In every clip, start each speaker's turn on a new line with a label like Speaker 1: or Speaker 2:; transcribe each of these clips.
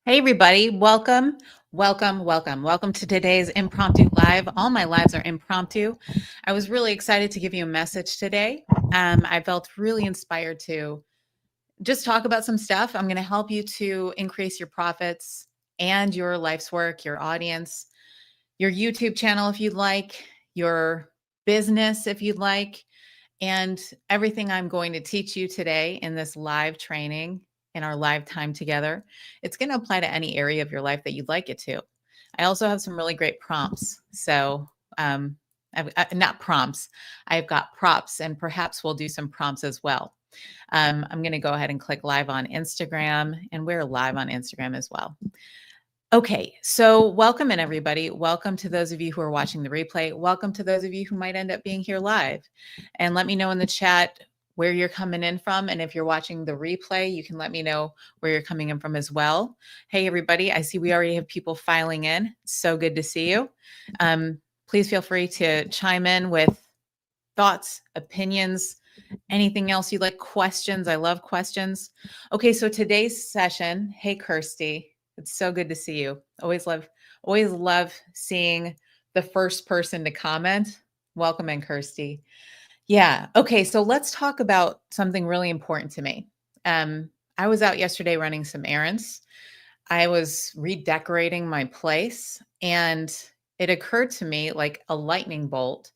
Speaker 1: Hey, everybody. Welcome to today's impromptu live. All my lives are impromptu. I was really excited to give you a message today. I felt really inspired to just talk about some stuff. I'm going to help you to increase your profits and your life's work, your audience, your YouTube channel, if you'd like, your business, if you'd like, and everything I'm going to teach you today in this live training, in our live time together, it's going to apply to any area of your life that you'd like it to. I also have some really great prompts. So, not prompts, I've got props, and perhaps we'll do some prompts as well. I'm going to go ahead and click live on Instagram, and we're live on Instagram as well. Okay, so welcome in everybody. Welcome to those of you who are watching the replay. Welcome to those of you who might end up being here live. And let me know in the chat where you're coming in from. And if you're watching the replay, you can let me know where you're coming in from as well. Hey, everybody, I see we already have people filing in. So good to see you. Please feel free to chime in with thoughts, opinions, anything else you'd like, questions. I love questions. Okay, so today's session, hey, Kirsty. It's so good to see you. Always love seeing the first person to comment. Welcome in, Kirsty. Yeah. Okay. So let's talk about something really important to me. I was out yesterday running some errands. I was redecorating my place, and it occurred to me like a lightning bolt.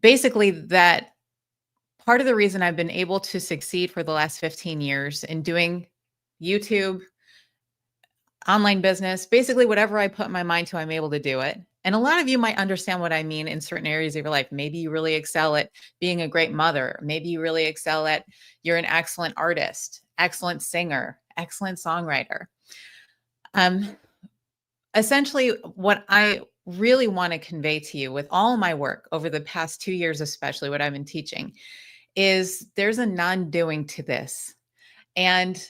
Speaker 1: Basically, that part of the reason I've been able to succeed for the last 15 years in doing YouTube, online business, basically whatever I put my mind to, I'm able to do it. And a lot of you might understand what I mean in certain areas of your life. Maybe you really excel at being a great mother. Maybe you really excel at you're an excellent artist, excellent singer, excellent songwriter. Essentially, what I really want to convey to you with all my work over the past 2 years, especially what I've been teaching, is there's a non-doing to this. And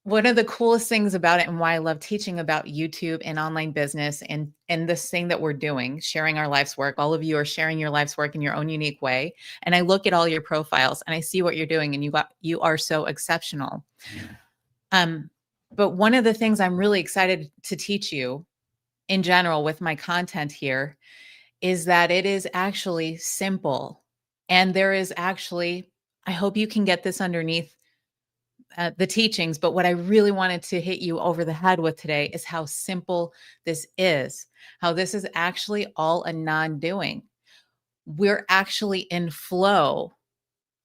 Speaker 1: one of the coolest things about it, and why I love teaching about YouTube and online business and this thing that we're doing, sharing our life's work. All of you are sharing your life's work in your own unique way. And I look at all your profiles and I see what you're doing, and you are so exceptional. But one of the things I'm really excited to teach you in general with my content here is that it is actually simple. And there is actually, I hope you can get this underneath the teachings, but what I really wanted to hit you over the head with today is how simple this is, how this is actually all a non-doing. We're actually in flow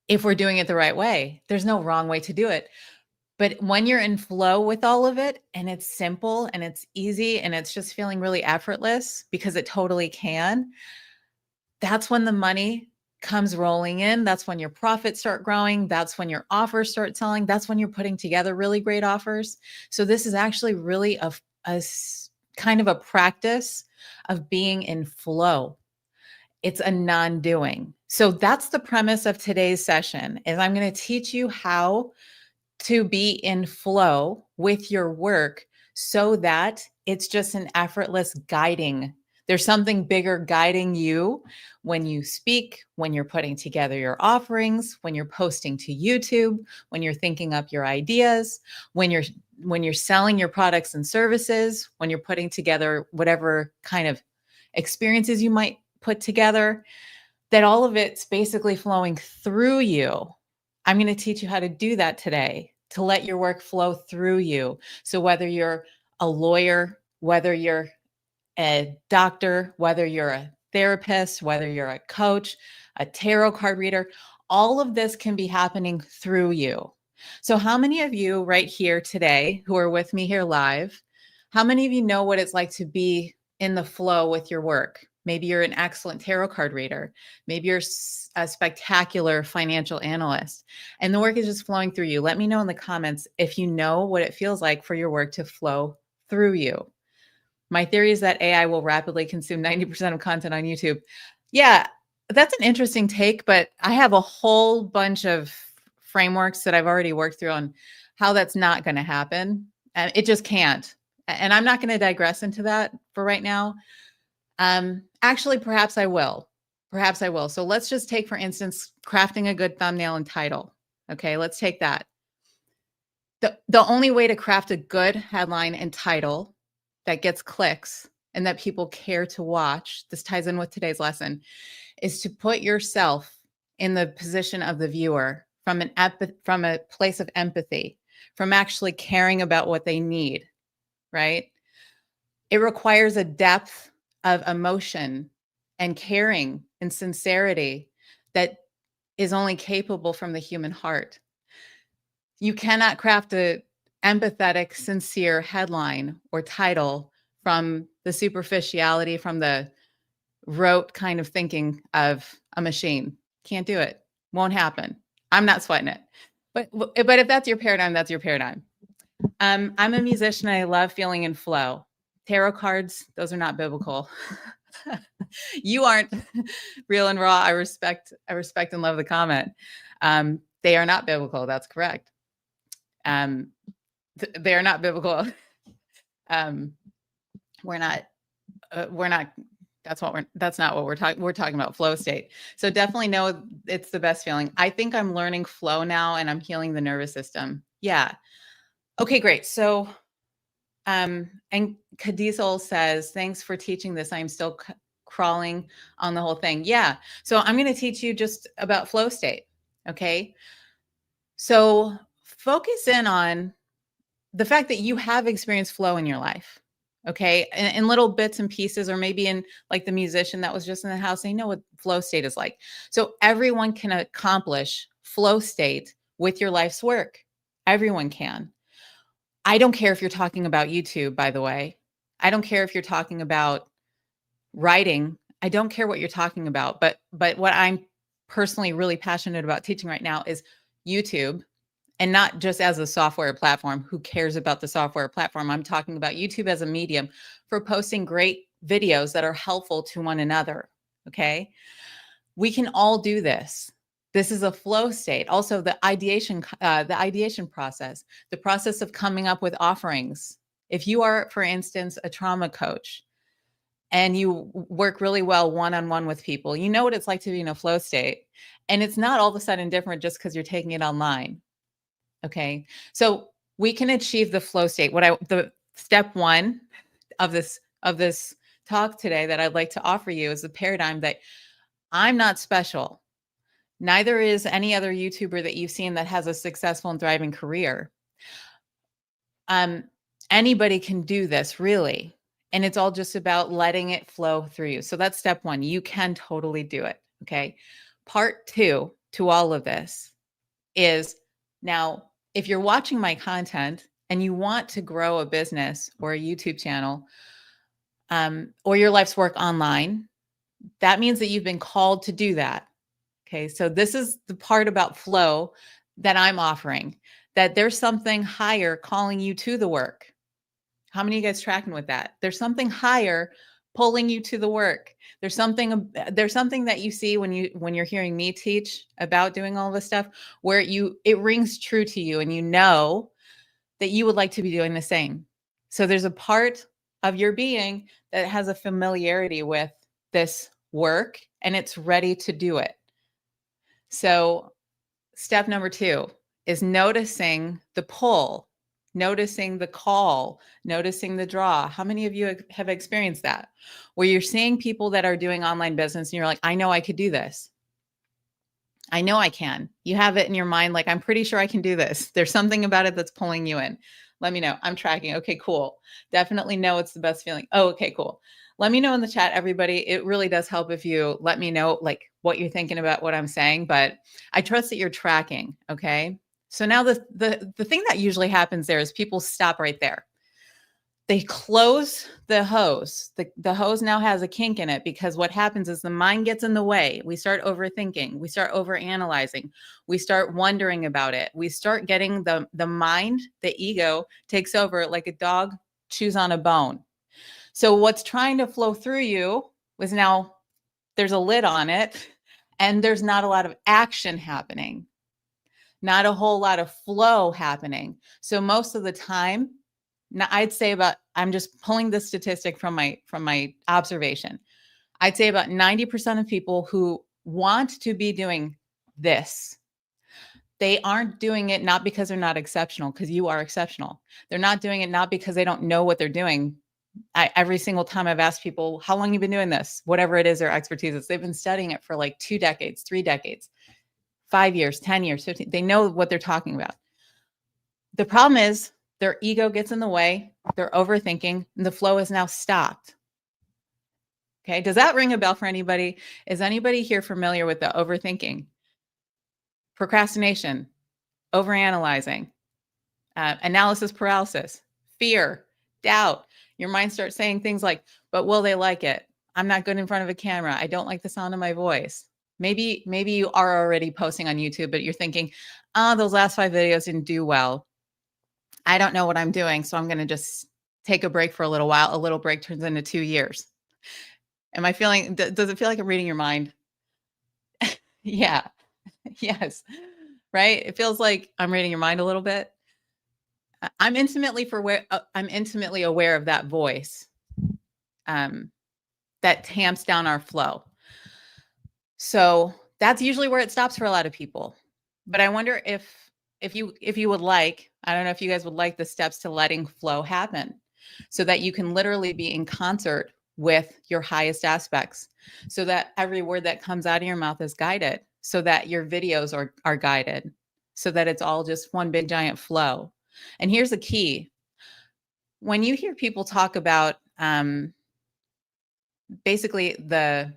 Speaker 1: if we're doing it the right way. There's no wrong way to do it. But when you're in flow with all of it, and it's simple and it's easy and it's just feeling really effortless, because it totally can, that's when the money comes rolling in. That's when your profits start growing. That's when your offers start selling. That's when you're putting together really great offers. So this is actually really a kind of a practice of being in flow. It's a non-doing. So that's the premise of today's session, is I'm going to teach you how to be in flow with your work so that it's just an effortless guiding. There's something bigger guiding you when you speak, when you're putting together your offerings, when you're posting to YouTube, when you're thinking up your ideas, when you're selling your products and services, when you're putting together whatever kind of experiences you might put together, that all of it's basically flowing through you. I'm going to teach you how to do that today, to let your work flow through you. So whether you're a lawyer, whether you're a doctor, whether you're a therapist, whether you're a coach, a tarot card reader, all of this can be happening through you. So how many of you right here today who are with me here live, how many of you know what it's like to be in the flow with your work? Maybe you're an excellent tarot card reader. Maybe you're a spectacular financial analyst, and the work is just flowing through you. Let me know in the comments if you know what it feels like for your work to flow through you. My theory is that AI will rapidly consume 90% of content on YouTube. Yeah, that's an interesting take, but I have a whole bunch of frameworks that I've already worked through on how that's not going to happen. And it just can't. And I'm not going to digress into that for right now. Actually, perhaps I will. Perhaps I will. So let's just take, for instance, crafting a good thumbnail and title. Okay, let's take that. The only way to craft a good headline and title that gets clicks and that people care to watch, this ties in with today's lesson, is to put yourself in the position of the viewer from from a place of empathy, from actually caring about what they need, right? It requires a depth of emotion and caring and sincerity that is only capable from the human heart. You cannot craft a empathetic, sincere headline or title from the superficiality, from the rote kind of thinking of a machine. Can't do it. Won't happen. I'm not sweating it. But if that's your paradigm, that's your paradigm. I'm a musician. I love feeling in flow. Tarot cards, those are not biblical. You aren't real and raw. I respect and love the comment. They are not biblical. That's correct. They are not biblical. We're not. That's not what we're talking. We're talking about flow state. So definitely know it's the best feeling. I think I'm learning flow now, and I'm healing the nervous system. Yeah. Okay, great. So, and Kadisol says, thanks for teaching this. I'm still crawling on the whole thing. Yeah. So I'm going to teach you just about flow state. Okay. So focus in on the fact that you have experienced flow in your life. Okay. In little bits and pieces, or maybe in like the musician that was just in the house, they know what flow state is like. So everyone can accomplish flow state with your life's work. Everyone can. I don't care if you're talking about YouTube, by the way. I don't care if you're talking about writing. I don't care what you're talking about, but what I'm personally really passionate about teaching right now is YouTube, and not just as a software platform. Who cares about the software platform? I'm talking about YouTube as a medium for posting great videos that are helpful to one another. Okay. We can all do this. This is a flow state. Also, the ideation process, the process of coming up with offerings. If you are, for instance, a trauma coach and you work really well one-on-one with people, you know what it's like to be in a flow state. And it's not all of a sudden different just because you're taking it online. Okay. So we can achieve the flow state. The step one of this talk today that I'd like to offer you is the paradigm that I'm not special. Neither is any other YouTuber that you've seen that has a successful and thriving career. Anybody can do this, really. And it's all just about letting it flow through you. So that's step one. You can totally do it. Okay. Part two to all of this is, now, if you're watching my content and you want to grow a business or a YouTube channel, or your life's work online, that means that you've been called to do that. Okay. So this is the part about flow that I'm offering, that there's something higher calling you to the work. How many of you guys tracking with that? There's something higher pulling you to the work. There's something that you see when you're hearing me teach about doing all this stuff, where it rings true to you, and you know that you would like to be doing the same. So there's a part of your being that has a familiarity with this work, and it's ready to do it. So step number two is noticing the pull, noticing the call, noticing the draw. How many of you have experienced that, where you're seeing people that are doing online business and you're like, I know I could do this. I know I can. You have it in your mind, like, I'm pretty sure I can do this. There's something about it that's pulling you in. Let me know. I'm tracking. Okay, cool. Definitely know it's the best feeling. Oh, okay, cool. Let me know in the chat, everybody. It really does help if you let me know like what you're thinking about what I'm saying, but I trust that you're tracking. Okay. So now the thing that usually happens there is people stop right there. They close the hose. The hose now has a kink in it, because what happens is the mind gets in the way. We start overthinking. We start overanalyzing. We start wondering about it. We start getting the mind, the ego takes over like a dog chews on a bone. So what's trying to flow through you was now there's a lid on it, and there's not a lot of action happening, not a whole lot of flow happening. So most of the time, now I'd say I'm just pulling this statistic from my observation. I'd say about 90% of people who want to be doing this, They aren't doing it not because they're not exceptional, because you are exceptional. They're not doing it not because they don't know what they're doing. Every single time I've asked people, how long you been doing this? Whatever it is their expertise is, they've been studying it for like 2 decades, 3 decades, 5 years, 10 years, 15. They know what they're talking about. The problem is their ego gets in the way, they're overthinking, and the flow is now stopped. Okay, does that ring a bell for anybody? Is anybody here familiar with the overthinking, procrastination, overanalyzing, analysis paralysis, fear, doubt? Your mind starts saying things like, but will they like it? I'm not good in front of a camera. I don't like the sound of my voice. Maybe you are already posting on YouTube, but you're thinking, oh, those last 5 videos didn't do well. I don't know what I'm doing, so I'm going to just take a break for a little while. A little break turns into 2 years. Am I feeling, does it feel like I'm reading your mind? Yeah. Yes. Right? It feels like I'm reading your mind a little bit. I'm intimately aware of that voice that tamps down our flow. So that's usually where it stops for a lot of people. But I wonder if you would like, I don't know if you guys would like the steps to letting flow happen so that you can literally be in concert with your highest aspects, so that every word that comes out of your mouth is guided, so that your videos are guided, so that it's all just one big giant flow. And here's the key. When you hear people talk about basically the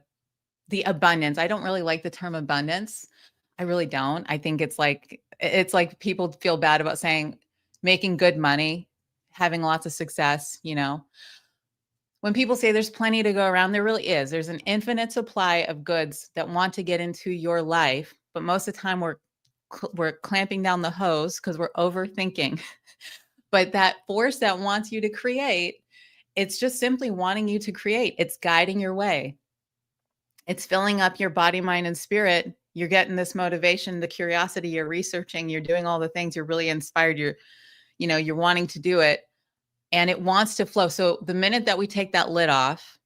Speaker 1: abundance, I don't really like the term abundance. I really don't. I think it's like people feel bad about saying making good money, having lots of success, you know. When people say there's plenty to go around, there really is. There's an infinite supply of goods that want to get into your life, but most of the time we're clamping down the hose because we're overthinking. But that force that wants you to create, it's just simply wanting you to create. It's guiding your way. It's filling up your body, mind, and spirit. You're getting this motivation, the curiosity, you're researching, you're doing all the things, you're really inspired, you're wanting to do it, and it wants to flow. So the minute that we take that lid off,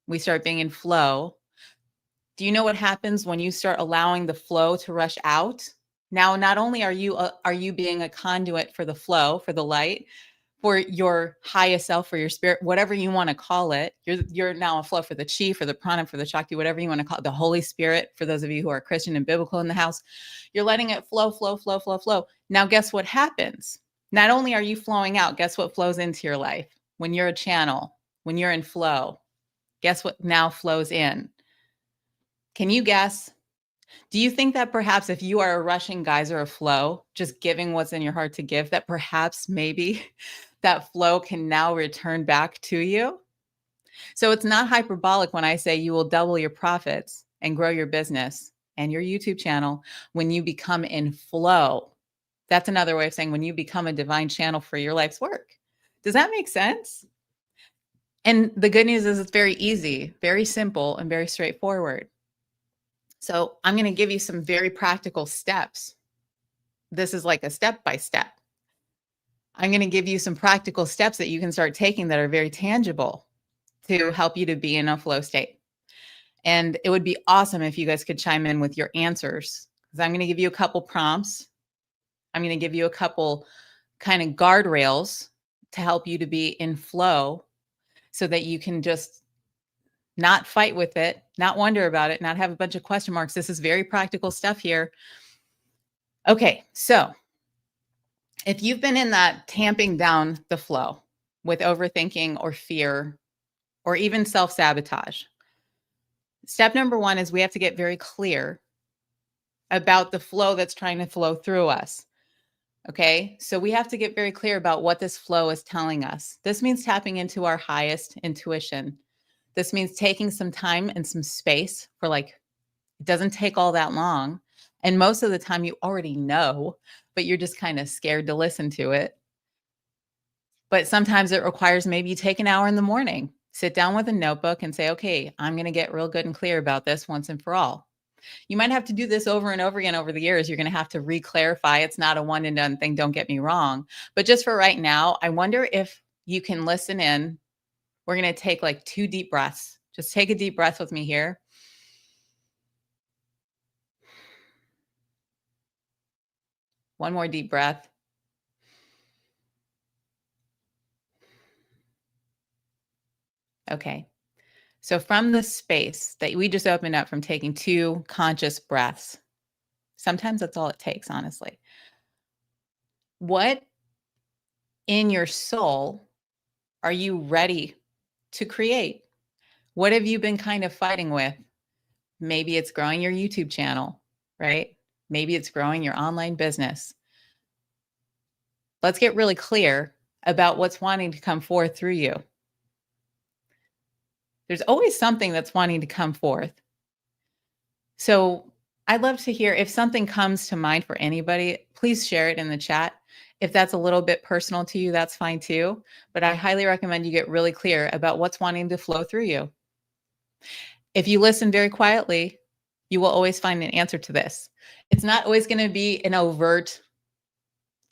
Speaker 1: we start being in flow. Do you know what happens when you start allowing the flow to rush out? Now, not only are you being a conduit for the flow, for the light, for your highest self, for your spirit, whatever you want to call it. You're now a flow for the chi, for the prana, for the shakti, whatever you want to call it, the Holy Spirit, for those of you who are Christian and biblical in the house. You're letting it flow, flow, flow, flow, flow. Now, guess what happens? Not only are you flowing out, guess what flows into your life? When you're a channel, when you're in flow, guess what now flows in? Can you guess? Do you think that perhaps if you are a rushing geyser of flow, just giving what's in your heart to give, that perhaps maybe that flow can now return back to you? So it's not hyperbolic when I say you will double your profits and grow your business and your YouTube channel when you become in flow. That's another way of saying when you become a divine channel for your life's work. Does that make sense? And the good news is it's very easy, very simple, and very straightforward. So I'm going to give you some very practical steps. This is like a step-by-step. I'm going to give you some practical steps that you can start taking that are very tangible to help you to be in a flow state. And it would be awesome if you guys could chime in with your answers, because I'm going to give you a couple prompts. I'm going to give you a couple kind of guardrails to help you to be in flow so that you can just not fight with it, not wonder about it, not have a bunch of question marks. This is very practical stuff here. Okay, so if you've been in that tamping down the flow with overthinking or fear or even self-sabotage, step number 1 is we have to get very clear about the flow that's trying to flow through us. Okay, so we have to get very clear about what this flow is telling us. This means tapping into our highest intuition. This means taking some time and some space for it doesn't take all that long. And most of the time you already know, but you're just kind of scared to listen to it. But sometimes it requires maybe you take an hour in the morning, sit down with a notebook and say, okay, I'm going to get real good and clear about this once and for all. You might have to do this over and over again over the years. You're going to have to re-clarify. It's not a one and done thing. Don't get me wrong. But just for right now, I wonder if you can listen in. We're going to take 2 deep breaths. Just take a deep breath with me here. One more deep breath. Okay. So from the space that we just opened up from taking 2 conscious breaths, sometimes that's all it takes, honestly. What in your soul are you ready to create? What have you been kind of fighting with? Maybe it's growing your YouTube channel, right? Maybe it's growing your online business. Let's get really clear about what's wanting to come forth through you. There's always something that's wanting to come forth. So I'd love to hear if something comes to mind for anybody, please share it in the chat. If that's a little bit personal to you, that's fine too. But I highly recommend you get really clear about what's wanting to flow through you. If you listen very quietly, you will always find an answer to this. It's not always going to be an overt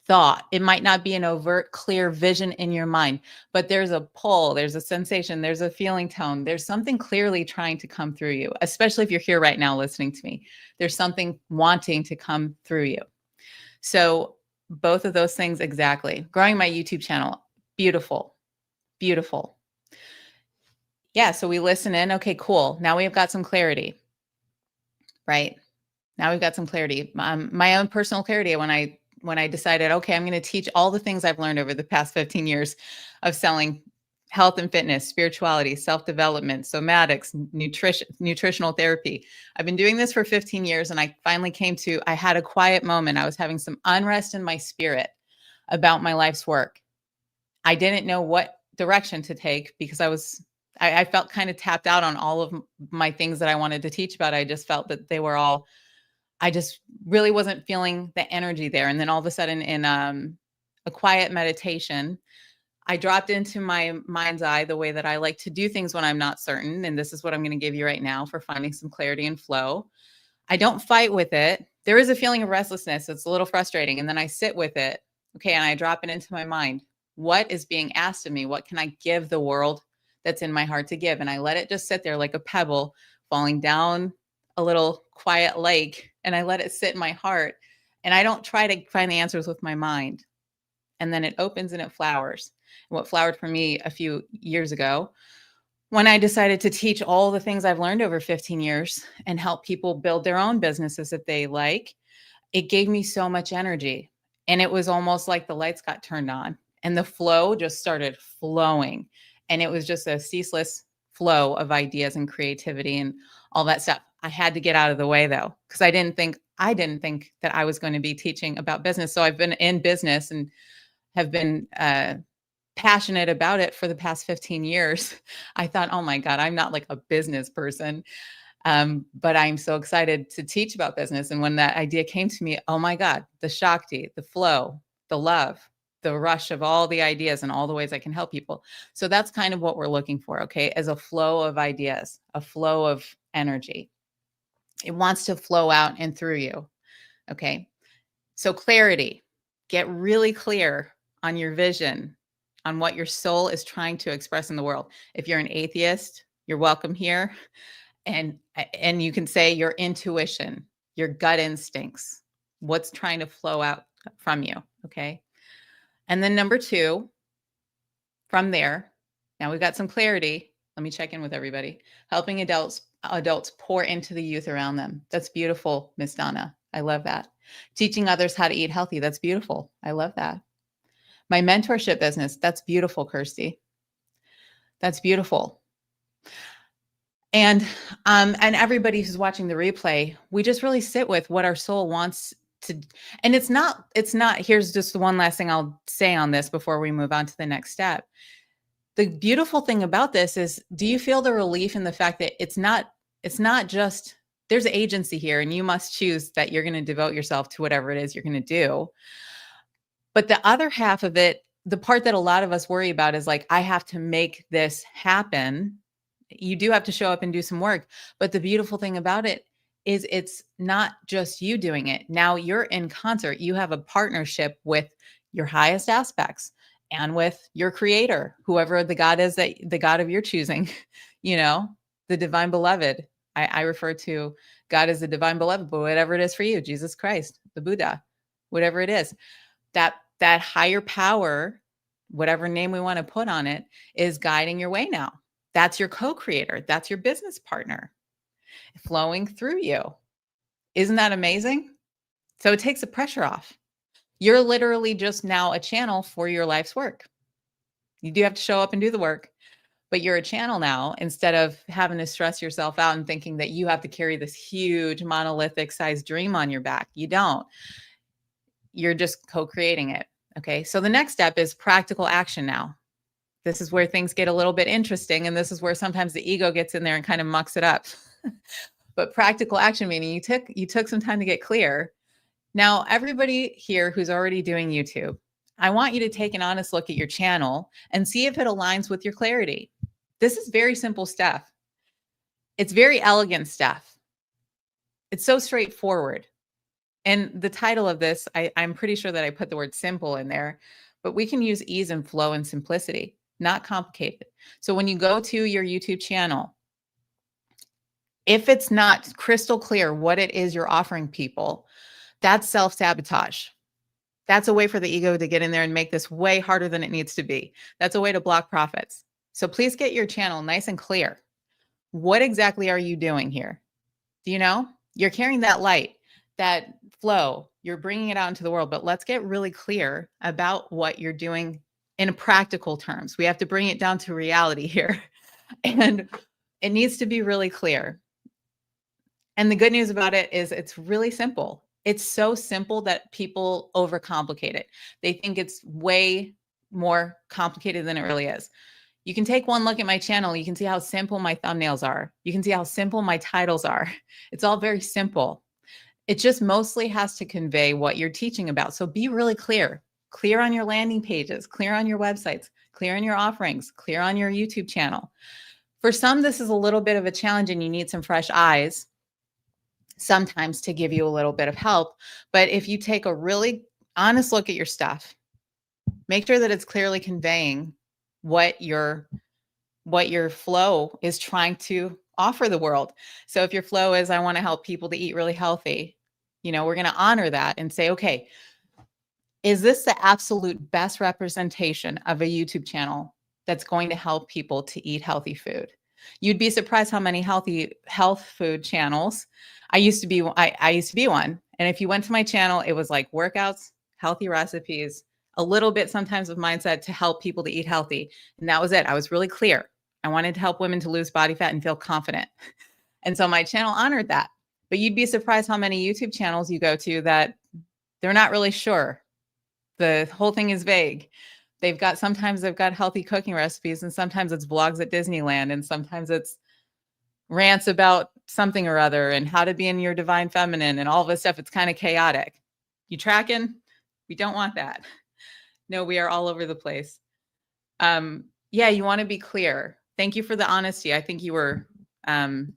Speaker 1: thought. It might not be an overt, clear vision in your mind, but there's a pull, there's a sensation, there's a feeling tone. There's something clearly trying to come through you, especially if you're here right now listening to me. There's something wanting to come through you. So both of those things exactly. Growing my YouTube channel, beautiful, beautiful. Yeah, so we listen in. Okay, cool. Now we've got some clarity, right? Now we've got some clarity. My own personal clarity when I decided, okay, I'm going to teach all the things I've learned over the past 15 years of selling health and fitness, spirituality, self-development, somatics, nutritional therapy. I've been doing this for 15 years, and I finally I had a quiet moment. I was having some unrest in my spirit about my life's work. I didn't know what direction to take because I felt kind of tapped out on all of my things that I wanted to teach about. I just felt that they were all, I just really wasn't feeling the energy there. And then all of a sudden in a quiet meditation, I dropped into my mind's eye the way that I like to do things when I'm not certain. And this is what I'm going to give you right now for finding some clarity and flow. I don't fight with it. There is a feeling of restlessness. It's a little frustrating. And then I sit with it. Okay. And I drop it into my mind. What is being asked of me? What can I give the world that's in my heart to give? And I let it just sit there like a pebble falling down a little quiet lake. And I let it sit in my heart. And I don't try to find the answers with my mind. And then it opens and it flowers. And what flowered for me a few years ago, when I decided to teach all the things I've learned over 15 years and help people build their own businesses if they like, it gave me so much energy. And it was almost like the lights got turned on and the flow just started flowing. And it was just a ceaseless flow of ideas and creativity and all that stuff. I had to get out of the way though, because I didn't think that I was going to be teaching about business. So I've been in business and have been passionate about it for the past 15 years. I thought, oh my God, I'm not like a business person. But I'm so excited to teach about business. And when that idea came to me, oh my God, the Shakti, the flow, the love, the rush of all the ideas and all the ways I can help people. So that's kind of what we're looking for, okay? As a flow of ideas, a flow of energy. It wants to flow out and through you, okay? So clarity, get really clear on your vision, on what your soul is trying to express in the world. If you're an atheist, you're welcome here. And you can say your intuition, your gut instincts, what's trying to flow out from you, okay? And then number 2, from there, now we've got some clarity. Let me check in with everybody. Helping adults pour into the youth around them. That's beautiful, Miss Donna. I love that. Teaching others how to eat healthy. That's beautiful. I love that. My mentorship business. That's beautiful, Kirsty. That's beautiful. And everybody who's watching the replay, we just really sit with what our soul wants to, and it's not, here's just the one last thing I'll say on this before we move on to the next step. The beautiful thing about this is, do you feel the relief in the fact that it's not just, there's agency here and you must choose that you're going to devote yourself to whatever it is you're going to do. But the other half of it, the part that a lot of us worry about is like, I have to make this happen. You do have to show up and do some work. But the beautiful thing about it is it's not just you doing it. Now you're in concert. You have a partnership with your highest aspects and with your creator, whoever the God is, that the God of your choosing, the divine beloved. I refer to God as the divine beloved, but whatever it is for you, Jesus Christ, the Buddha, whatever it is. That higher power, whatever name we want to put on it, is guiding your way now. That's your co-creator. That's your business partner flowing through you. Isn't that amazing? So it takes the pressure off. You're literally just now a channel for your life's work. You do have to show up and do the work, but you're a channel now instead of having to stress yourself out and thinking that you have to carry this huge monolithic sized dream on your back. You don't. You're just co-creating it. Okay. So the next step is practical action now. This is where things get a little bit interesting. And this is where sometimes the ego gets in there and kind of mucks it up. But practical action, meaning you took some time to get clear. Now, everybody here who's already doing YouTube, I want you to take an honest look at your channel and see if it aligns with your clarity. This is very simple stuff. It's very elegant stuff. It's so straightforward. And the title of this, I'm pretty sure that I put the word simple in there, but we can use ease and flow and simplicity, not complicated. So when you go to your YouTube channel, if it's not crystal clear what it is you're offering people, that's self-sabotage. That's a way for the ego to get in there and make this way harder than it needs to be. That's a way to block profits. So please get your channel nice and clear. What exactly are you doing here? Do you know? You're carrying that light, that flow. You're bringing it out into the world, but let's get really clear about what you're doing in practical terms. We have to bring it down to reality here. And it needs to be really clear. And the good news about it is it's really simple. It's so simple that people overcomplicate it. They think it's way more complicated than it really is. You can take one look at my channel. You can see how simple my thumbnails are. You can see how simple my titles are. It's all very simple. It just mostly has to convey what you're teaching about. So be really clear. Clear on your landing pages, clear on your websites, clear on your offerings, clear on your YouTube channel. For some, this is a little bit of a challenge and you need some fresh eyes sometimes to give you a little bit of help. But if you take a really honest look at your stuff, make sure that it's clearly conveying what your flow is trying to offer the world. So if your flow is, I want to help people to eat really healthy, you know, we're going to honor that and say, okay, is this the absolute best representation of a YouTube channel that's going to help people to eat healthy food? You'd be surprised how many health food channels. I used to be one. And if you went to my channel, it was like workouts, healthy recipes, a little bit sometimes of mindset to help people to eat healthy. And that was it. I was really clear. I wanted to help women to lose body fat and feel confident. And so my channel honored that. But you'd be surprised how many YouTube channels you go to that they're not really sure. The whole thing is vague. Sometimes they've got healthy cooking recipes, and sometimes it's vlogs at Disneyland, and sometimes it's rants about something or other and how to be in your divine feminine and all this stuff. It's kind of chaotic. You tracking? We don't want that. No, we are all over the place. Yeah, you want to be clear. Thank you for the honesty. I think you were kind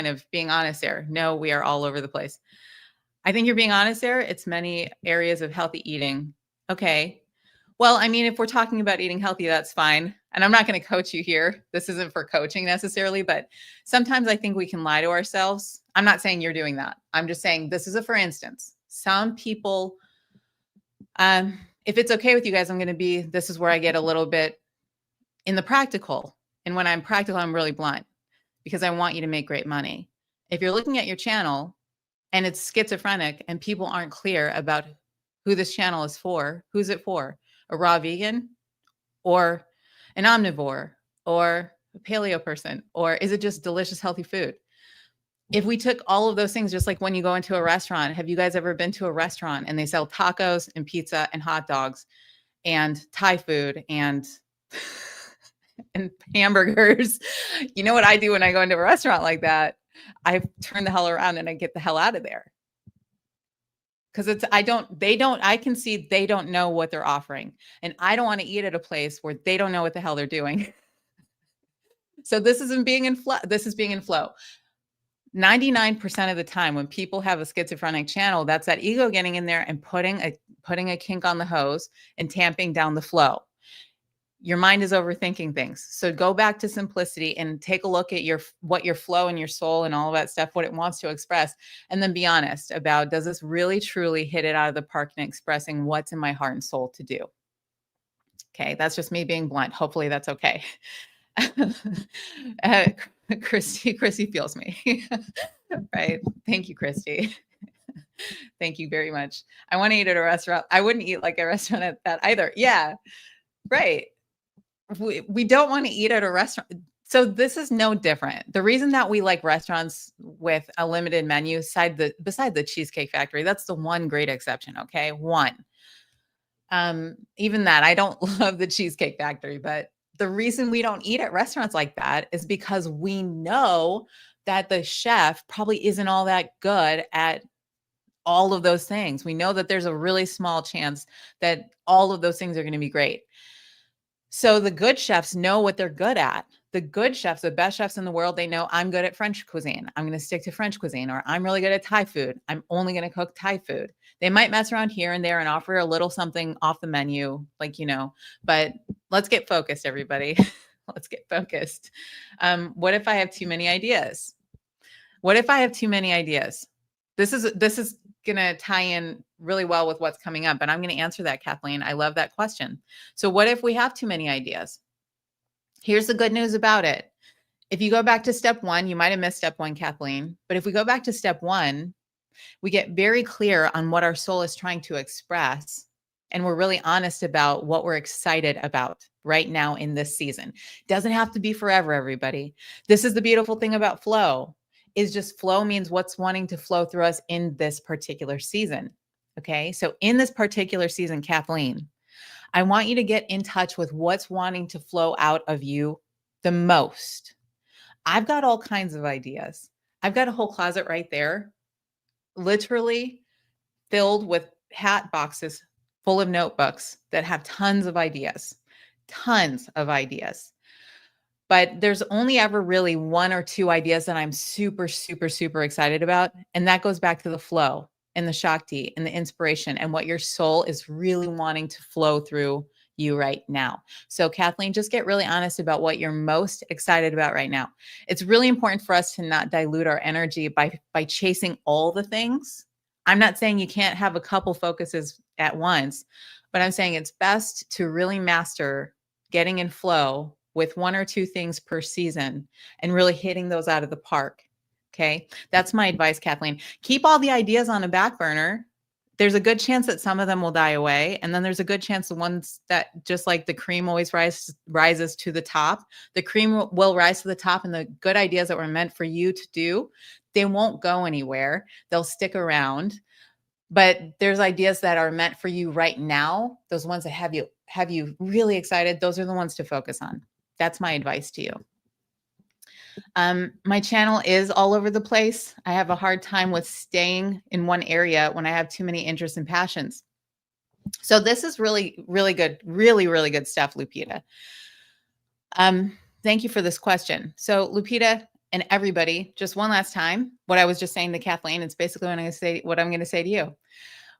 Speaker 1: of being honest there. No, we are all over the place. I think you're being honest there. It's many areas of healthy eating. Okay. Well, I mean, if we're talking about eating healthy, that's fine. And I'm not going to coach you here. This isn't for coaching necessarily, but sometimes I think we can lie to ourselves. I'm not saying you're doing that. I'm just saying this is a for instance. Some people, if it's okay with you guys, this is where I get a little bit in the practical. And when I'm practical, I'm really blunt because I want you to make great money. If you're looking at your channel and it's schizophrenic and people aren't clear about who this channel is for, who's it for? A raw vegan or an omnivore or a paleo person? Or is it just delicious, healthy food? If we took all of those things, just like when you go into a restaurant, have you guys ever been to a restaurant and they sell tacos and pizza and hot dogs and Thai food and hamburgers? You know what I do when I go into a restaurant like that? I turn the hell around and I get the hell out of there. Because I can see they don't know what they're offering. And I don't want to eat at a place where they don't know what the hell they're doing. So this isn't being in flow. This is being in flow. 99% of the time when people have a schizophrenic channel, that's that ego getting in there and putting a kink on the hose and tamping down the flow. Your mind is overthinking things. So go back to simplicity and take a look at what your flow and your soul and all of that stuff, what it wants to express, and then be honest about, does this really truly hit it out of the park in expressing what's in my heart and soul to do? Okay, that's just me being blunt. Hopefully that's okay. uh, Christy feels me. Right. Thank you, Christy. Thank you very much. I want to eat at a restaurant. I wouldn't eat like a restaurant at that either. Yeah, right. We don't want to eat at a restaurant. So this is no different. The reason that we like restaurants with a limited menu, beside the Cheesecake Factory, that's the one great exception. Okay, one. Even that, I don't love the Cheesecake Factory, but the reason we don't eat at restaurants like that is because we know that the chef probably isn't all that good at all of those things. We know that there's a really small chance that all of those things are going to be great. So the good chefs know what they're good at. The good chefs, the best chefs in the world, they know, I'm good at French cuisine. I'm going to stick to French cuisine, or I'm really good at Thai food. I'm only going to cook Thai food. They might mess around here and there and offer a little something off the menu, like, but let's get focused, everybody. Let's get focused. What if I have too many ideas? What if I have too many ideas? This is going to tie in really well with what's coming up, and I'm going to answer that, Kathleen. I love that question. So what if we have too many ideas? Here's the good news about it. If you go back to step one, you might have missed step one, Kathleen, but if we go back to step one, we get very clear on what our soul is trying to express, and we're really honest about what we're excited about right now in this season. Doesn't have to be forever, everybody. This is the beautiful thing about flow. Is just flow means what's wanting to flow through us in this particular season. Okay. So in this particular season, Kathleen, I want you to get in touch with what's wanting to flow out of you the most. I've got all kinds of ideas. I've got a whole closet right there, literally filled with hat boxes full of notebooks that have tons of ideas. But there's only ever really one or two ideas that I'm super, super, super excited about. And that goes back to the flow and the Shakti and the inspiration and what your soul is really wanting to flow through you right now. So Kathleen, just get really honest about what you're most excited about right now. It's really important for us to not dilute our energy by chasing all the things. I'm not saying you can't have a couple focuses at once, but I'm saying it's best to really master getting in flow with one or two things per season and really hitting those out of the park. Okay. That's my advice, Kathleen. Keep all the ideas on a back burner. There's a good chance that some of them will die away. And then there's a good chance the ones that, just like the cream always rises to the top, the cream will rise to the top, and the good ideas that were meant for you to do, they won't go anywhere. They'll stick around. But there's ideas that are meant for you right now. Those ones that have you really excited. Those are the ones to focus on. That's my advice to you. My channel is all over the place. I have a hard time with staying in one area when I have too many interests and passions. So this is really, really good, really, really good stuff, Lupita. Thank you for this question. So Lupita and everybody, just one last time, what I was just saying to Kathleen, it's basically what I'm going to say to you.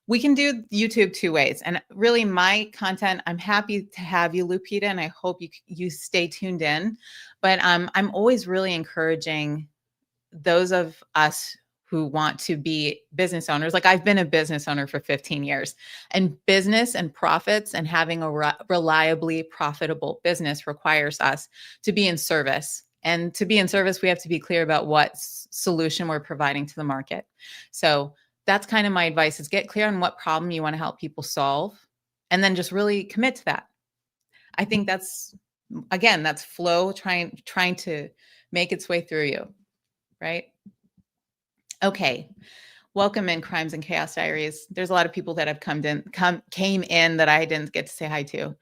Speaker 1: We can do YouTube two ways. And really my content, I'm happy to have you, Lupita, and I hope you stay tuned in. But I'm always really encouraging those of us who want to be business owners. Like, I've been a business owner for 15 years, and business and profits and having a reliably profitable business requires us to be in service. And to be in service, we have to be clear about what solution we're providing to the market. So that's kind of my advice, is get clear on what problem you want to help people solve, and then just really commit to that. I think that's flow trying to make its way through you, right? Okay. Welcome in Crimes and Chaos Diaries. There's a lot of people that have came in that I didn't get to say hi to.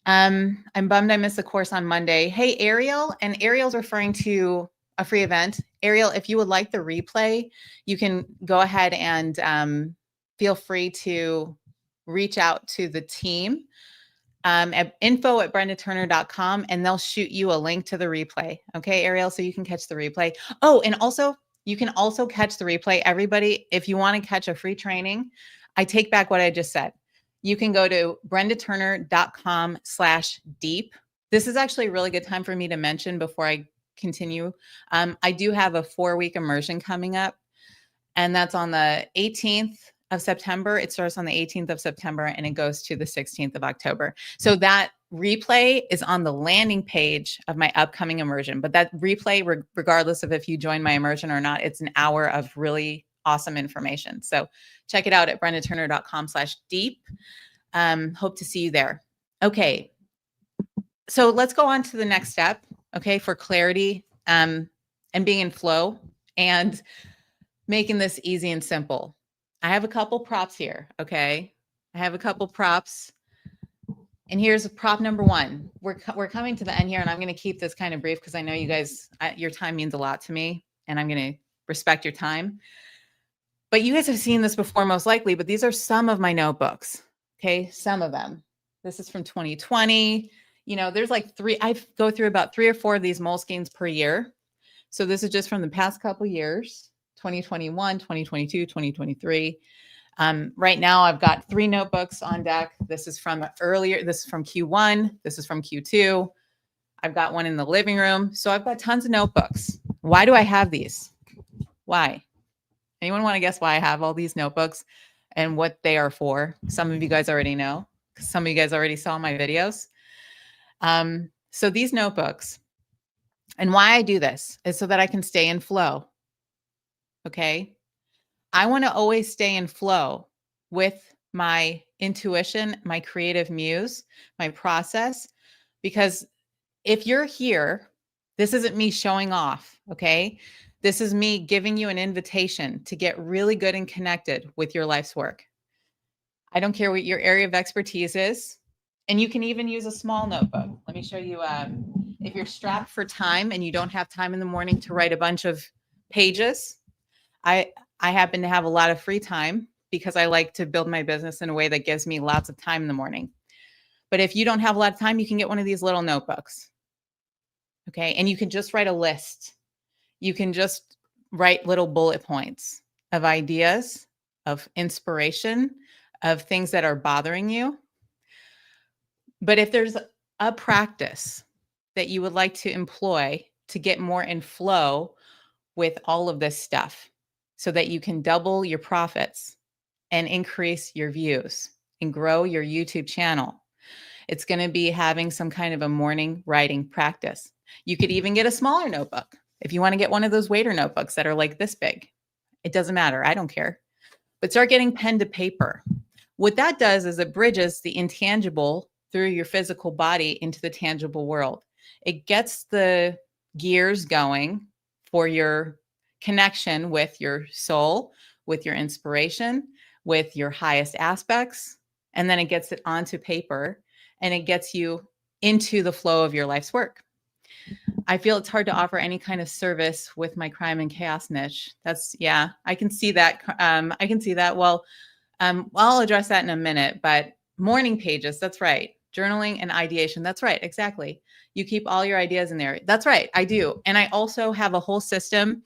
Speaker 1: I'm bummed I missed the course on Monday. Hey, Ariel, and Ariel's referring to a free event. Ariel, if you would like the replay, you can go ahead and feel free to reach out to the team at info@brendaturner.com, and they'll shoot you a link to the replay. Okay, Ariel, so you can catch the replay. Oh, and also, you can also catch the replay. Everybody, if you want to catch a free training, I take back what I just said. you can go to brendaturner.com/deep. This is actually a really good time for me to mention before I continue. I do have a 4-week immersion coming up, and that's on the 18th of September. It starts on the 18th of September and it goes to the 16th of October. So that replay is on the landing page of my upcoming immersion. But that replay, regardless of if you join my immersion or not, it's an hour of really awesome information. So check it out at brendaturner.com/deep. Hope to see you there. Okay. So let's go on to the next step. Okay. For clarity, and being in flow and making this easy and simple. I have a couple props here. Okay. I have a couple props. And here's prop number 1. We're coming to the end here, and I'm going to keep this kind of brief because I know you guys, your time means a lot to me, and I'm going to respect your time. But you guys have seen this before, most likely, but these are some of my notebooks. Okay. Some of them. This is from 2020. You know, there's like 3, I go through about 3 or 4 of these Moleskines per year. So this is just from the past couple years, 2021, 2022, 2023. Right now I've got 3 notebooks on deck. This is from earlier. This is from Q1. This is from Q2. I've got one in the living room. So I've got tons of notebooks. Why do I have these? Why? Anyone want to guess why I have all these notebooks and what they are for? Some of you guys already know, because some of you guys already saw my videos. So these notebooks, and why I do this is so that I can stay in flow. Okay. I want to always stay in flow with my intuition, my creative muse, my process, because if you're here, this isn't me showing off. Okay. This is me giving you an invitation to get really good and connected with your life's work. I don't care what your area of expertise is. And you can even use a small notebook. Let me show you. If you're strapped for time and you don't have time in the morning to write a bunch of pages, I happen to have a lot of free time because I like to build my business in a way that gives me lots of time in the morning. But if you don't have a lot of time, you can get one of these little notebooks. Okay. And you can just write a list. You can just write little bullet points of ideas, of inspiration, of things that are bothering you. But if there's a practice that you would like to employ to get more in flow with all of this stuff so that you can double your profits and increase your views and grow your YouTube channel, it's going to be having some kind of a morning writing practice. You could even get a smaller notebook. If you want to get one of those waiter notebooks that are like this big, it doesn't matter. I don't care. But start getting pen to paper. What that does is it bridges the intangible through your physical body into the tangible world. It gets the gears going for your connection with your soul, with your inspiration, with your highest aspects. And then it gets it onto paper and it gets you into the flow of your life's work. I feel it's hard to offer any kind of service with my crime and chaos niche. That's, yeah, I can see that. I can see that. Well, I'll address that in a minute, but morning pages, that's right. Journaling and ideation, that's right, exactly. You keep all your ideas in there. That's right, I do. And I also have a whole system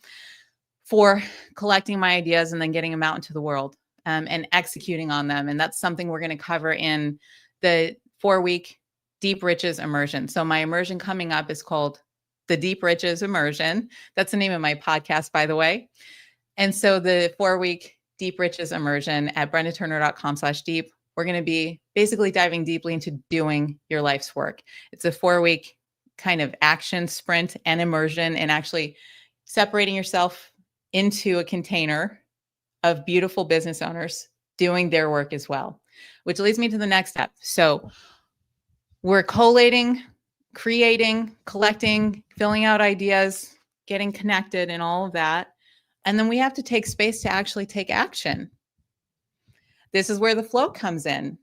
Speaker 1: for collecting my ideas and then getting them out into the world and executing on them. And that's something we're going to cover in the 4-week Deep Riches Immersion. So my immersion coming up is called the Deep Riches Immersion. That's the name of my podcast, by the way. And so the 4-week Deep Riches Immersion at brendaturner.com/deep, we're going to be basically diving deeply into doing your life's work. It's a 4-week kind of action sprint and immersion, and actually separating yourself into a container of beautiful business owners doing their work as well, which leads me to the next step. So we're collating, creating, collecting, filling out ideas, getting connected and all of that. And then we have to take space to actually take action. This is where the flow comes in.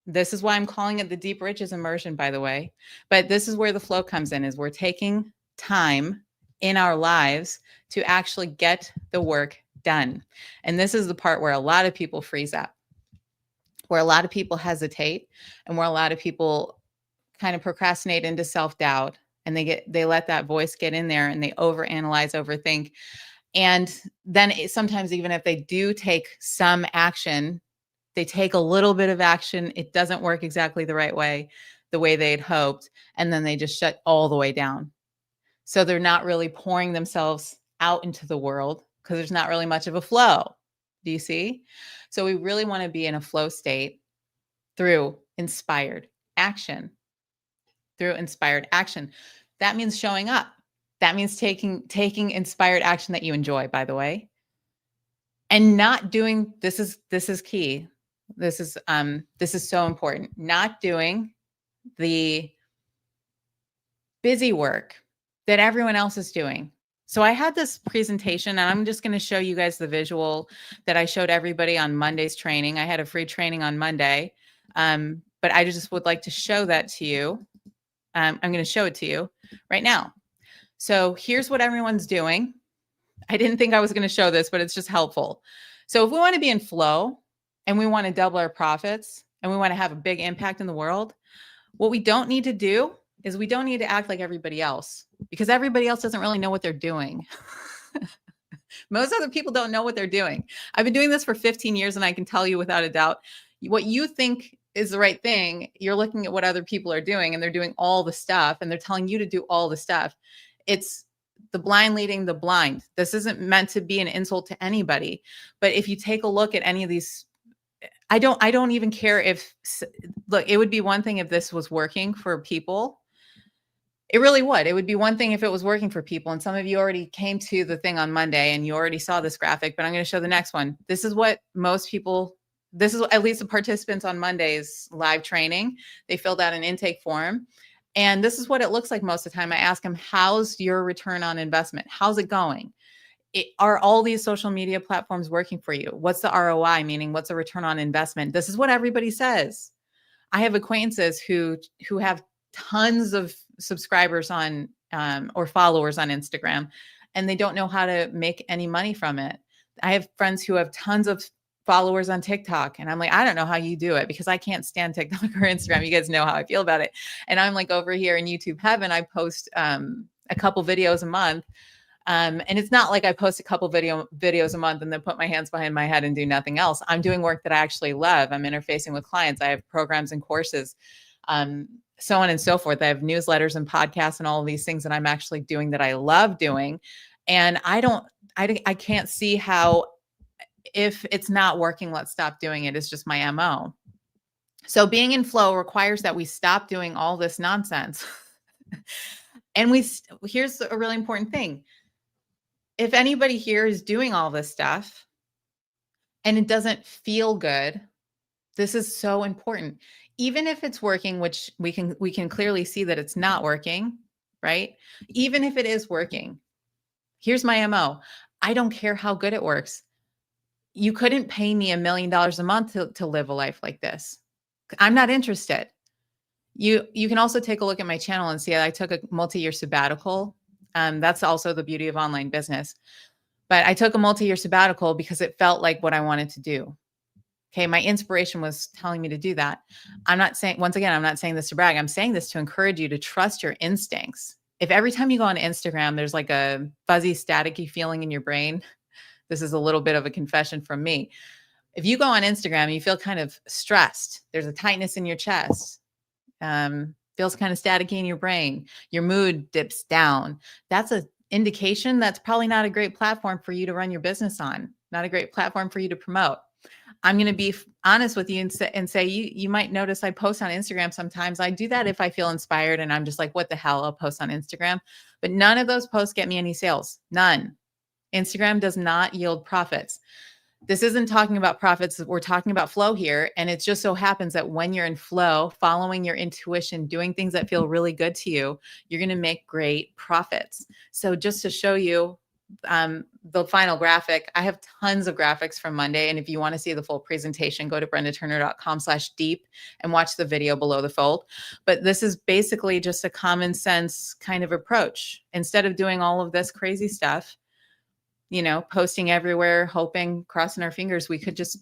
Speaker 1: This is why I'm calling it the Deep Riches Immersion, by the way. But this is where the flow comes in, is we're taking time in our lives to actually get the work done. And this is the part where a lot of people freeze up, where a lot of people hesitate, and where a lot of people kind of procrastinate into self-doubt, and they let that voice get in there and they overanalyze, overthink. And then sometimes even if they do take some action, They take a little bit of action. It doesn't work exactly the way they'd hoped. And then they just shut all the way down. So they're not really pouring themselves out into the world because there's not really much of a flow. Do you see? So we really want to be in a flow state through inspired action. Through inspired action. That means showing up. That means taking inspired action that you enjoy, by the way. And not doing, this is key. This is so important. Not doing the busy work that everyone else is doing. So I had this presentation, and I'm just going to show you guys the visual that I showed everybody on Monday's training. I had a free training on Monday, but I just would like to show that to you. I'm going to show it to you right now. So here's what everyone's doing. I didn't think I was going to show this, but it's just helpful. So if we want to be in flow and we want to double our profits and we want to have a big impact in the world, what we don't need to do is we don't need to act like everybody else, because everybody else doesn't really know what they're doing. Most other people don't know what they're doing. I've been doing this for 15 years, and I can tell you without a doubt, what you think is the right thing, you're looking at what other people are doing, and they're doing all the stuff, and they're telling you to do all the stuff. It's the blind leading the blind. This isn't meant to be an insult to anybody, but if you take a look at any of these, I don't even care if, look, it would be one thing if this was working for people. It really would. It would be one thing if it was working for people. And some of you already came to the thing on Monday and you already saw this graphic, but I'm going to show the next one. This is what most people, this is at least the participants on Monday's live training. They filled out an intake form. And this is what it looks like most of the time. I ask them, how's your return on investment? How's it going? Are all these social media platforms working for you? What's the ROI, meaning what's the return on investment? This is what everybody says. I have acquaintances who have tons of subscribers on or followers on Instagram, and they don't know how to make any money from it. I have friends who have tons of followers on TikTok, and I'm like, I don't know how you do it, because I can't stand TikTok or Instagram. You guys know how I feel about it. And I'm like, over here in YouTube heaven, I post a couple videos a month. And it's not like I post a couple videos a month and then put my hands behind my head and do nothing else. I'm doing work that I actually love. I'm interfacing with clients. I have programs and courses, so on and so forth. I have newsletters and podcasts and all of these things that I'm actually doing that I love doing. And I can't see how, if it's not working, let's stop doing it. It's just my MO. So being in flow requires that we stop doing all this nonsense. And here's a really important thing. If anybody here is doing all this stuff and it doesn't feel good, this is so important. Even if it's working, which we can clearly see that it's not working, right? Even if it is working, here's my MO. I don't care how good it works. You couldn't pay me $1 million a month to live a life like this. I'm not interested. You can also take a look at my channel and see I took a multi-year sabbatical. That's also the beauty of online business. But I took a multi-year sabbatical because it felt like what I wanted to do. Okay, my inspiration was telling me to do that. I'm not saying, once again, I'm not saying this to brag. I'm saying this to encourage you to trust your instincts. If every time you go on Instagram, there's like a fuzzy, staticky feeling in your brain, this is a little bit of a confession from me. If you go on Instagram and you feel kind of stressed, there's a tightness in your chest, feels kind of staticky in your brain, your mood dips down, that's an indication that's probably not a great platform for you to run your business on, not a great platform for you to promote. I'm going to be honest with you and say you might notice I post on Instagram sometimes. I do that if I feel inspired and I'm just like, what the hell, I'll post on Instagram. But none of those posts get me any sales. None. Instagram does not yield profits. This isn't talking about profits. We're talking about flow here. And it just so happens that when you're in flow, following your intuition, doing things that feel really good to you, you're going to make great profits. So just to show you the final graphic, I have tons of graphics from Monday. And if you want to see the full presentation, go to brendaturner.com/deep and watch the video below the fold. But this is basically just a common sense kind of approach. Instead of doing all of this crazy stuff, you know, posting everywhere, hoping, crossing our fingers, we could just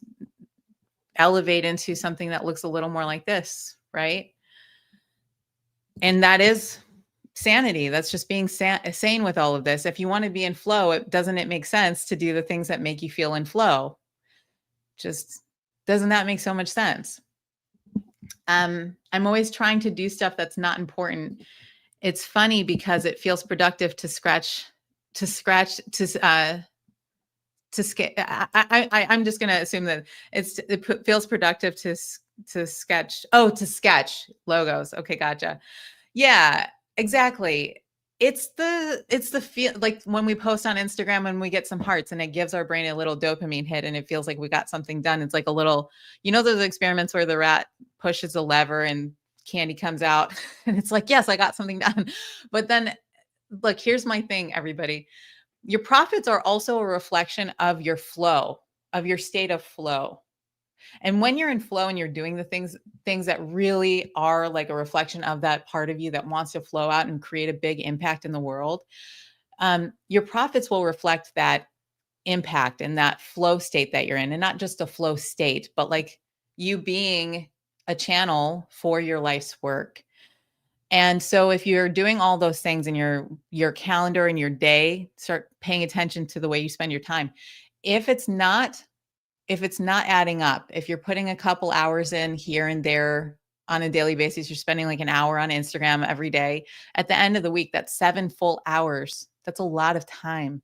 Speaker 1: elevate into something that looks a little more like this, right? And that is sanity. That's just being sane with all of this. If you want to be in flow, doesn't it make sense to do the things that make you feel in flow? Just Doesn't that make so much sense? I'm always trying to do stuff that's not important. It's funny because it feels productive to scratch, to scratch, to I'm just going to assume that it feels productive to sketch. Oh, to sketch logos. Okay, gotcha. Yeah, exactly. It's the feel, like when we post on Instagram and we get some hearts and it gives our brain a little dopamine hit and it feels like we got something done. It's like a little, those experiments where the rat pushes a lever and candy comes out and it's like, yes, I got something done. But then look, here's my thing, everybody. Your profits are also a reflection of your flow, of your state of flow. And when you're in flow and you're doing the things that really are like a reflection of that part of you that wants to flow out and create a big impact in the world, your profits will reflect that impact and that flow state that you're in. And not just a flow state, but like you being a channel for your life's work. And so if you're doing all those things in your calendar and your day, start paying attention to the way you spend your time. If it's not adding up, if you're putting a couple hours in here and there on a daily basis, you're spending like an hour on Instagram every day. At the end of the week, that's 7 full hours. That's a lot of time.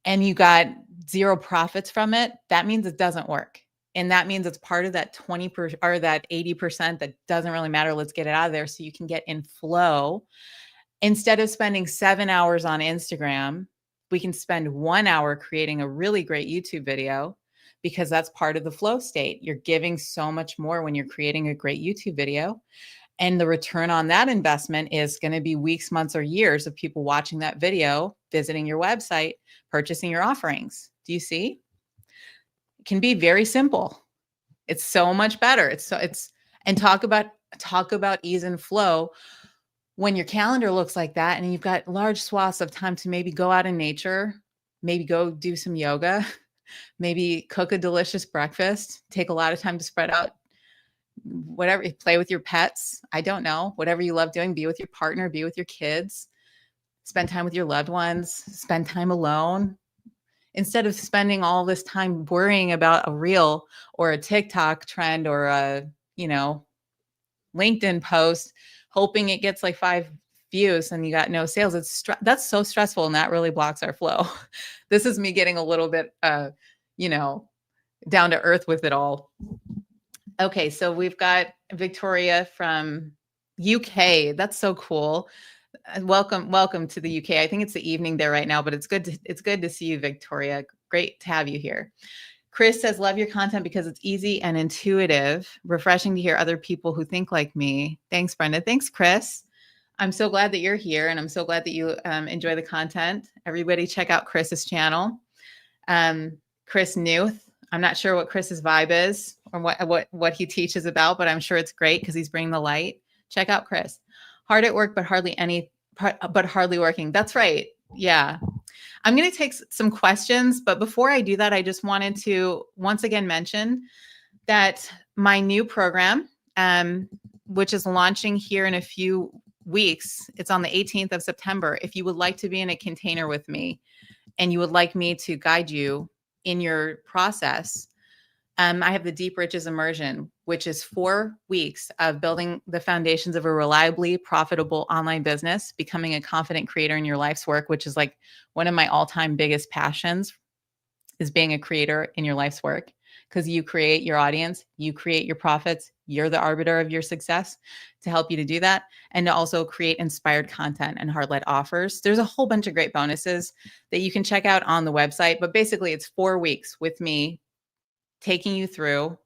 Speaker 1: And you got zero profits from it. That means it doesn't work. And that means it's part of that 20% or that 80% that doesn't really matter. Let's get it out of there so you can get in flow. Instead of spending 7 hours on Instagram, we can spend 1 hour creating a really great YouTube video, because that's part of the flow state. You're giving so much more when you're creating a great YouTube video. And the return on that investment is going to be weeks, months, or years of people watching that video, visiting your website, purchasing your offerings. Do you see? It can be very simple. It's so much better. And talk about ease and flow. When your calendar looks like that and you've got large swaths of time to maybe go out in nature, maybe go do some yoga, maybe cook a delicious breakfast, take a lot of time to spread out, whatever, play with your pets. I don't know, whatever you love doing, be with your partner, be with your kids, spend time with your loved ones, spend time alone. Instead of spending all this time worrying about a reel or a TikTok trend or a, LinkedIn post, hoping it gets like 5 views and you got no sales. That's so stressful, and that really blocks our flow. This is me getting a little bit, down to earth with it all. Okay, so we've got Victoria from UK. That's so cool. Welcome to the UK. I think it's the evening there right now, but it's good to see you, Victoria. Great to have you here. Chris says, love your content because it's easy and intuitive. Refreshing to hear other people who think like me. Thanks, Brenda. Thanks, Chris. I'm so glad that you're here, and I'm so glad that you enjoy the content. Everybody check out Chris's channel. Chris Newth. I'm not sure what Chris's vibe is or what he teaches about, but I'm sure it's great because he's bringing the light. Check out Chris. Hard at work, but hardly working. That's right. Yeah. I'm going to take some questions, but before I do that, I just wanted to once again mention that my new program, which is launching here in a few weeks, it's on the 18th of September. If you would like to be in a container with me and you would like me to guide you in your process, I have the Deep Riches Immersion, which is 4 weeks of building the foundations of a reliably profitable online business, becoming a confident creator in your life's work, which is like one of my all-time biggest passions, is being a creator in your life's work, because you create your audience, you create your profits, you're the arbiter of your success. To help you to do that and to also create inspired content and heart-led offers, there's a whole bunch of great bonuses that you can check out on the website. But basically, it's 4 weeks with me, taking you through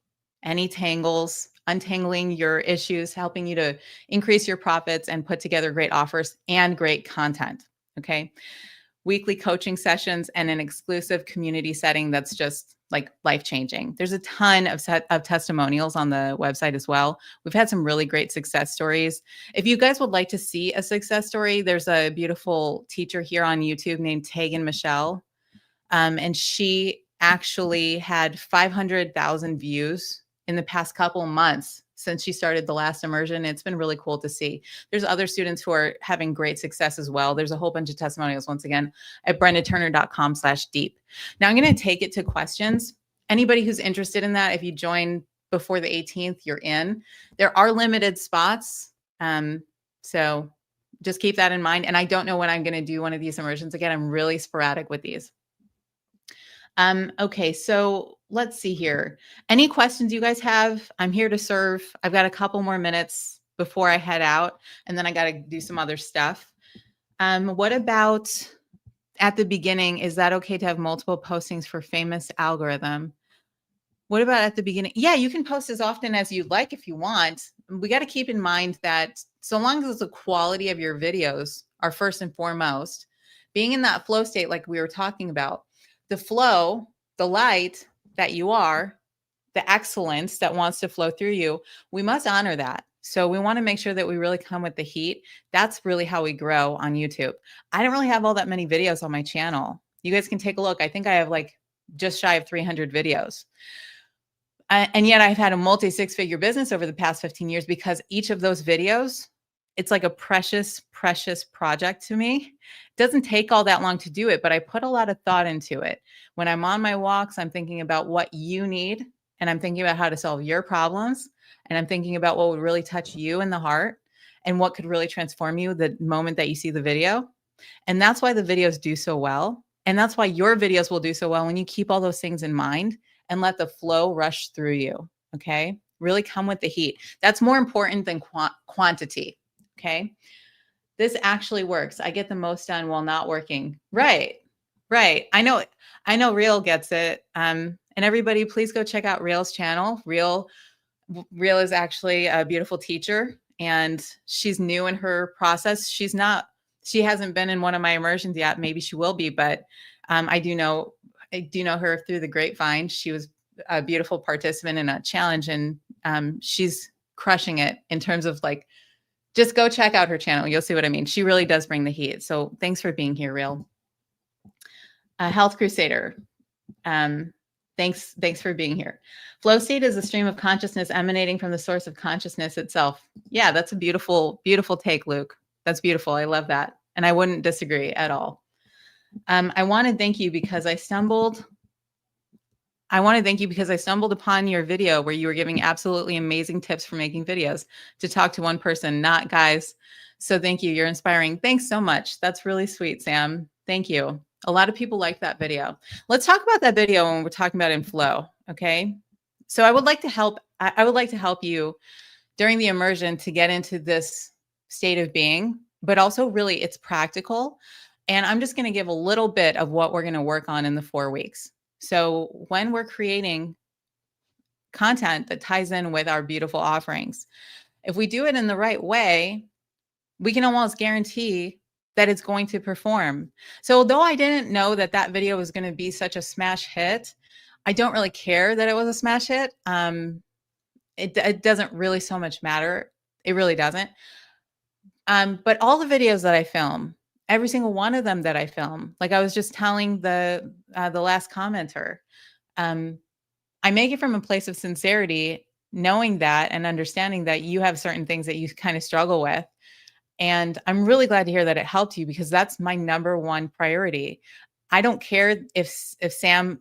Speaker 1: any tangles, untangling your issues, helping you to increase your profits and put together great offers and great content. Okay. Weekly coaching sessions and an exclusive community setting that's just like life-changing. There's a ton of testimonials on the website as well. We've had some really great success stories. If you guys would like to see a success story, there's a beautiful teacher here on YouTube named Tegan Michelle. And she actually had 500,000 views in the past couple months since she started the last immersion. It's been really cool to see. There's other students who are having great success as well. There's a whole bunch of testimonials, once again, at brendaturner.com/deep. Now I'm going to take it to questions. anybody who's interested in that, if you join before the 18th, you're in. There are limited spots. So just keep that in mind. And I don't know when I'm going to do one of these immersions again. I'm really sporadic with these. Okay, so let's see here. Any questions you guys have? I'm here to serve. I've got a couple more minutes before I head out, and then I got to do some other stuff. What about at the beginning? Is that okay to have multiple postings for famous algorithm? What about at the beginning? Yeah, you can post as often as you'd like if you want. We got to keep in mind that so long as the quality of your videos are first and foremost, being in that flow state like we were talking about, the flow, the light that you are, the excellence that wants to flow through you, we must honor that. So we want to make sure that we really come with the heat. That's really how we grow on YouTube. I don't really have all that many videos on my channel. You guys can take a look. I think I have like just shy of 300 videos. And yet I've had a multi-six-figure business over the past 15 years because each of those videos, it's like a precious, precious project to me. It doesn't take all that long to do it, but I put a lot of thought into it. When I'm on my walks, I'm thinking about what you need, and I'm thinking about how to solve your problems, and I'm thinking about what would really touch you in the heart and what could really transform you the moment that you see the video. And that's why the videos do so well. And that's why your videos will do so well when you keep all those things in mind and let the flow rush through you. Okay. Really come with the heat. That's more important than quantity. Okay. This actually works. I get the most done while not working. Right. Right. I know Real gets it. And everybody, please go check out Real's channel. Real is actually a beautiful teacher, and she's new in her process. She hasn't been in one of my immersions yet. Maybe she will be, but I do know her through the grapevine. She was a beautiful participant in a challenge, and she's crushing it in terms of like, just go check out her channel. You'll see what I mean. She really does bring the heat. So thanks for being here, Real. Health Crusader. Thanks for being here. Flow state is a stream of consciousness emanating from the source of consciousness itself. Yeah, that's a beautiful, beautiful take, Luke. That's beautiful. I love that. And I wouldn't disagree at all. I want to thank you because I stumbled upon your video where you were giving absolutely amazing tips for making videos to talk to one person, not guys. So thank you. You're inspiring. Thanks so much. That's really sweet, Sam. Thank you. A lot of people like that video. Let's talk about that video when we're talking about in flow. Okay. So I would like to help you during the immersion to get into this state of being, but also really it's practical. And I'm just going to give a little bit of what we're going to work on in the 4 weeks. So when we're creating content that ties in with our beautiful offerings, if we do it in the right way, we can almost guarantee that it's going to perform. So although I didn't know that that video was going to be such a smash hit, I don't really care that it was a smash hit. It doesn't really so much matter. It really doesn't. But all the videos that I film, every single one of them that I film, like I was just telling the last commenter, I make it from a place of sincerity, knowing that and understanding that you have certain things that you kind of struggle with. And I'm really glad to hear that it helped you because that's my number one priority. I don't care if Sam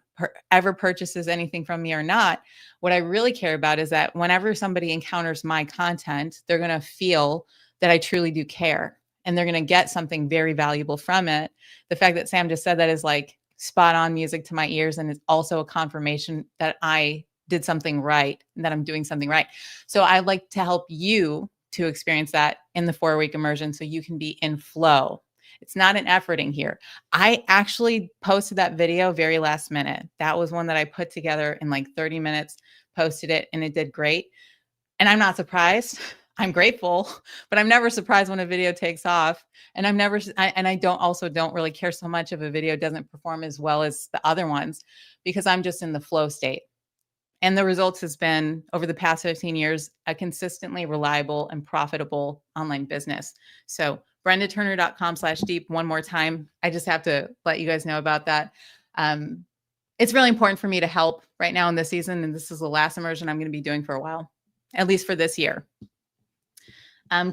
Speaker 1: ever purchases anything from me or not. What I really care about is that whenever somebody encounters my content, they're going to feel that I truly do care and they're going to get something very valuable from it. The fact that Sam just said that is like spot on music to my ears. And it's also a confirmation that I did something right and that I'm doing something right. So I'd like to help you to experience that in the 4-week immersion so you can be in flow. It's not an efforting here. I actually posted that video very last minute. That was one that I put together in like 30 minutes, posted it, and it did great. And I'm not surprised. I'm grateful, but I'm never surprised when a video takes off. And I don't really care so much if a video doesn't perform as well as the other ones because I'm just in the flow state. And the results has been over the past 15 years, a consistently reliable and profitable online business. So brendaturner.com/deep one more time. I just have to let you guys know about that. It's really important for me to help right now in this season. And this is the last immersion I'm going to be doing for a while, at least for this year.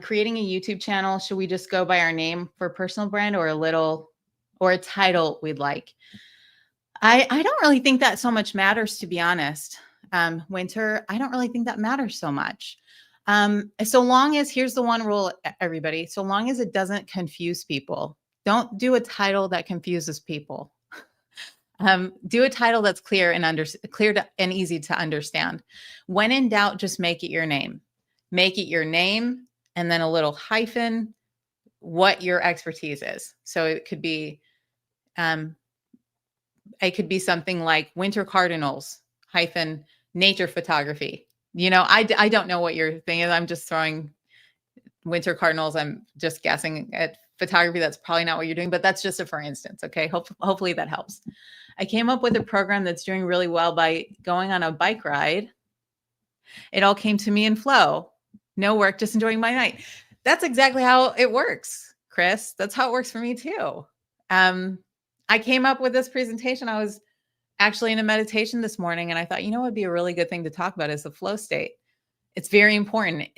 Speaker 1: Creating a YouTube channel. Should we just go by our name for personal brand or a title we'd like? I don't really think that so much matters, to be honest. Winter, I don't really think that matters so much. So long as, here's the one rule, everybody, so long as it doesn't confuse people, don't do a title that confuses people. Do a title that's clear and and easy to understand. When in doubt, just make it your name. Make it your name, and then a little hyphen, what your expertise is. So um, it could be something like winter cardinals hyphen nature photography. I don't know what your thing is. I'm just throwing winter cardinals. I'm just guessing at photography. That's probably not what you're doing, but that's just a for instance. Okay. Hopefully that helps. I came up with a program that's doing really well by going on a bike ride. It all came to me in flow. No work, just enjoying my night. That's exactly how it works, Chris. That's how it works for me too. I came up with this presentation. I was actually in a meditation this morning, and I thought, what would be a really good thing to talk about is the flow state. It's very important.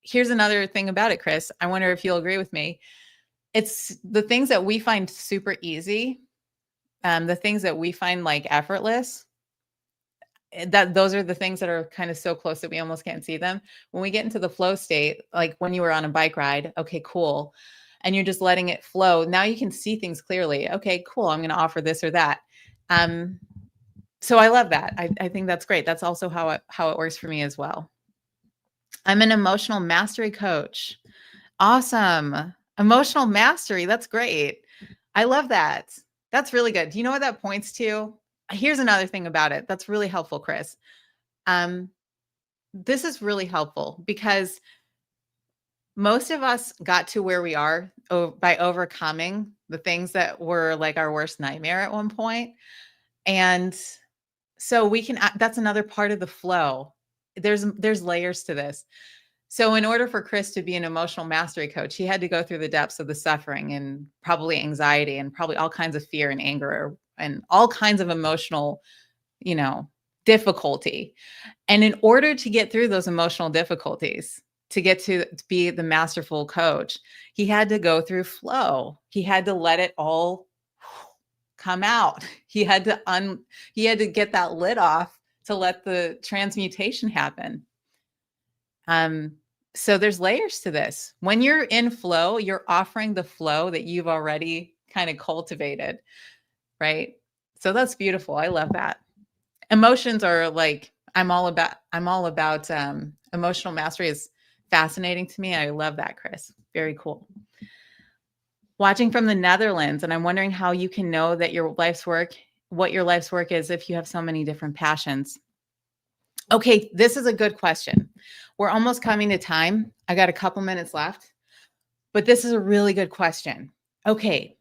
Speaker 1: Here's another thing about it, Chris. I wonder if you'll agree with me. It's the things that we find super easy, the things that we find like effortless, that those are the things that are kind of so close that we almost can't see them. When we get into the flow state, like when you were on a bike ride, okay, cool. And you're just letting it flow. Now you can see things clearly. Okay, cool. I'm going to offer this or that. So I love that. I think that's great. That's also how it works for me as well. I'm an emotional mastery coach. Awesome. Emotional mastery. That's great. I love that. That's really good. Do you know what that points to? Here's another thing about it that's really helpful, Chris. This is really helpful because most of us got to where we are by overcoming the things that were like our worst nightmare at one point. And so that's another part of the flow. There's layers to this. So in order for Chris to be an emotional mastery coach, he had to go through the depths of the suffering and probably anxiety and probably all kinds of fear and anger and all kinds of emotional, difficulty. And in order to get through those emotional difficulties, to get to be the masterful coach, he had to go through flow. He had to let it all come out. He had to get that lid off to let the transmutation happen. So there's layers to this. When you're in flow, you're offering the flow that you've already kind of cultivated, right? So that's beautiful. I love that. Emotions are like, I'm all about emotional mastery is fascinating to me. I love that, Chris. Very cool. Watching from the Netherlands, and I'm wondering how you can know that what your life's work is if you have so many different passions. Okay, this is a good question. We're almost coming to time. I got a couple minutes left, but this is a really good question. Okay,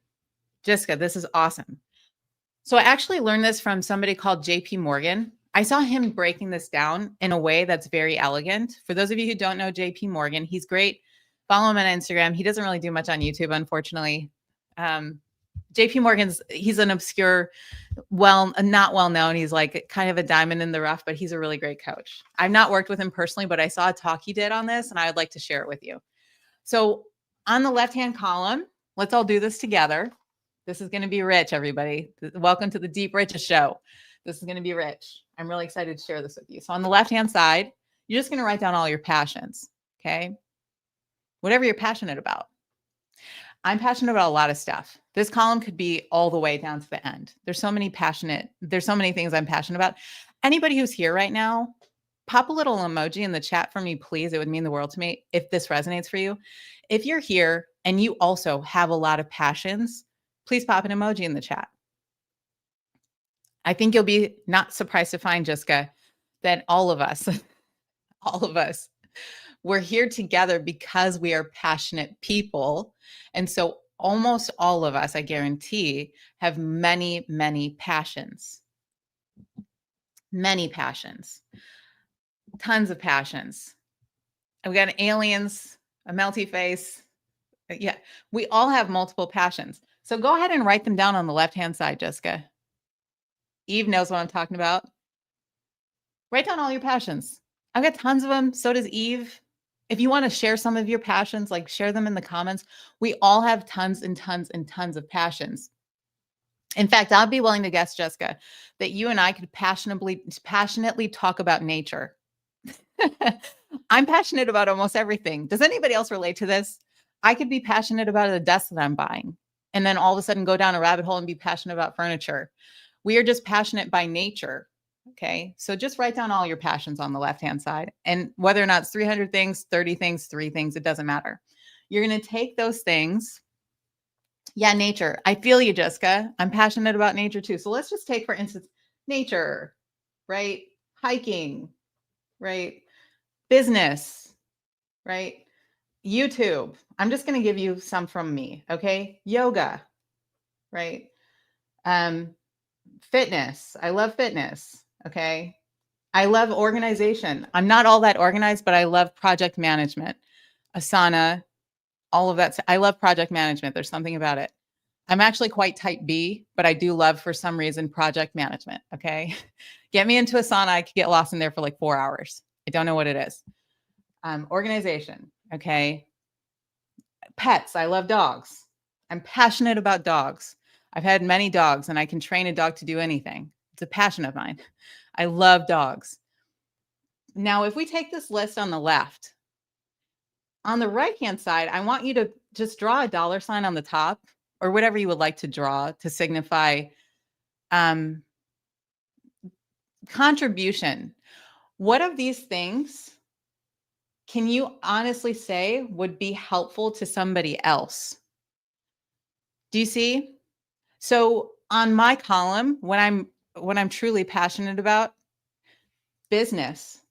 Speaker 1: Jessica, this is awesome. So I actually learned this from somebody called JP Morgan. I saw him breaking this down in a way that's very elegant. For those of you who don't know JP Morgan, he's great. Follow him on Instagram. He doesn't really do much on YouTube, unfortunately. JP Morgan's, he's an obscure, not well known. He's like kind of a diamond in the rough, but he's a really great coach. I've not worked with him personally, but I saw a talk he did on this and I would like to share it with you. So on the left-hand column, let's all do this together. This is going to be rich, everybody. Welcome to the Deep Riches Show. This is going to be rich. I'm really excited to share this with you. So on the left-hand side, you're just going to write down all your passions, okay? Whatever you're passionate about. I'm passionate about a lot of stuff. This column could be all the way down to the end. There's so many things I'm passionate about. Anybody who's here right now, pop a little emoji in the chat for me, please. It would mean the world to me if this resonates for you. If you're here and you also have a lot of passions, please pop an emoji in the chat. I think you'll be not surprised to find, Jessica, that all of us, we're here together because we are passionate people. And so almost all of us, I guarantee, have many, many passions. Many passions. Tons of passions. And we got aliens, a melty face. Yeah, we all have multiple passions. So go ahead and write them down on the left-hand side, Jessica. Eve knows what I'm talking about. Write down all your passions. I've got tons of them. So does Eve. If you want to share some of your passions, like share them in the comments. We all have tons and tons and tons of passions. In fact, I'll be willing to guess, Jessica, that you and I could passionately talk about nature. I'm passionate about almost everything. Does anybody else relate to this? I could be passionate about a desk that I'm buying and then all of a sudden go down a rabbit hole and be passionate about furniture. We are just passionate by nature. Okay. So just write down all your passions on the left-hand side. And whether or not it's 300 things, 30 things, 3 things, it doesn't matter. You're going to take those things. Yeah, nature. I feel you, Jessica. I'm passionate about nature too. So let's just take, for instance, nature, right? Hiking, right? Business, right? YouTube. I'm just going to give you some from me. Okay. Yoga, right? Fitness. I love fitness. Okay. I love organization. I'm not all that organized, but I love project management, Asana, all of that. I love project management. There's something about it. I'm actually quite type B, but I do love, for some reason, project management. Okay. Get me into Asana. I could get lost in there for like 4 hours. I don't know what it is. Organization. Okay. Pets. I love dogs. I'm passionate about dogs. I've had many dogs and I can train a dog to do anything. It's a passion of mine. I love dogs. Now, if we take this list on the left, on the right-hand side, I want you to just draw a dollar sign on the top or whatever you would like to draw to signify contribution. What of these things can you honestly say would be helpful to somebody else? Do you see? So on my column, when I'm truly passionate about business,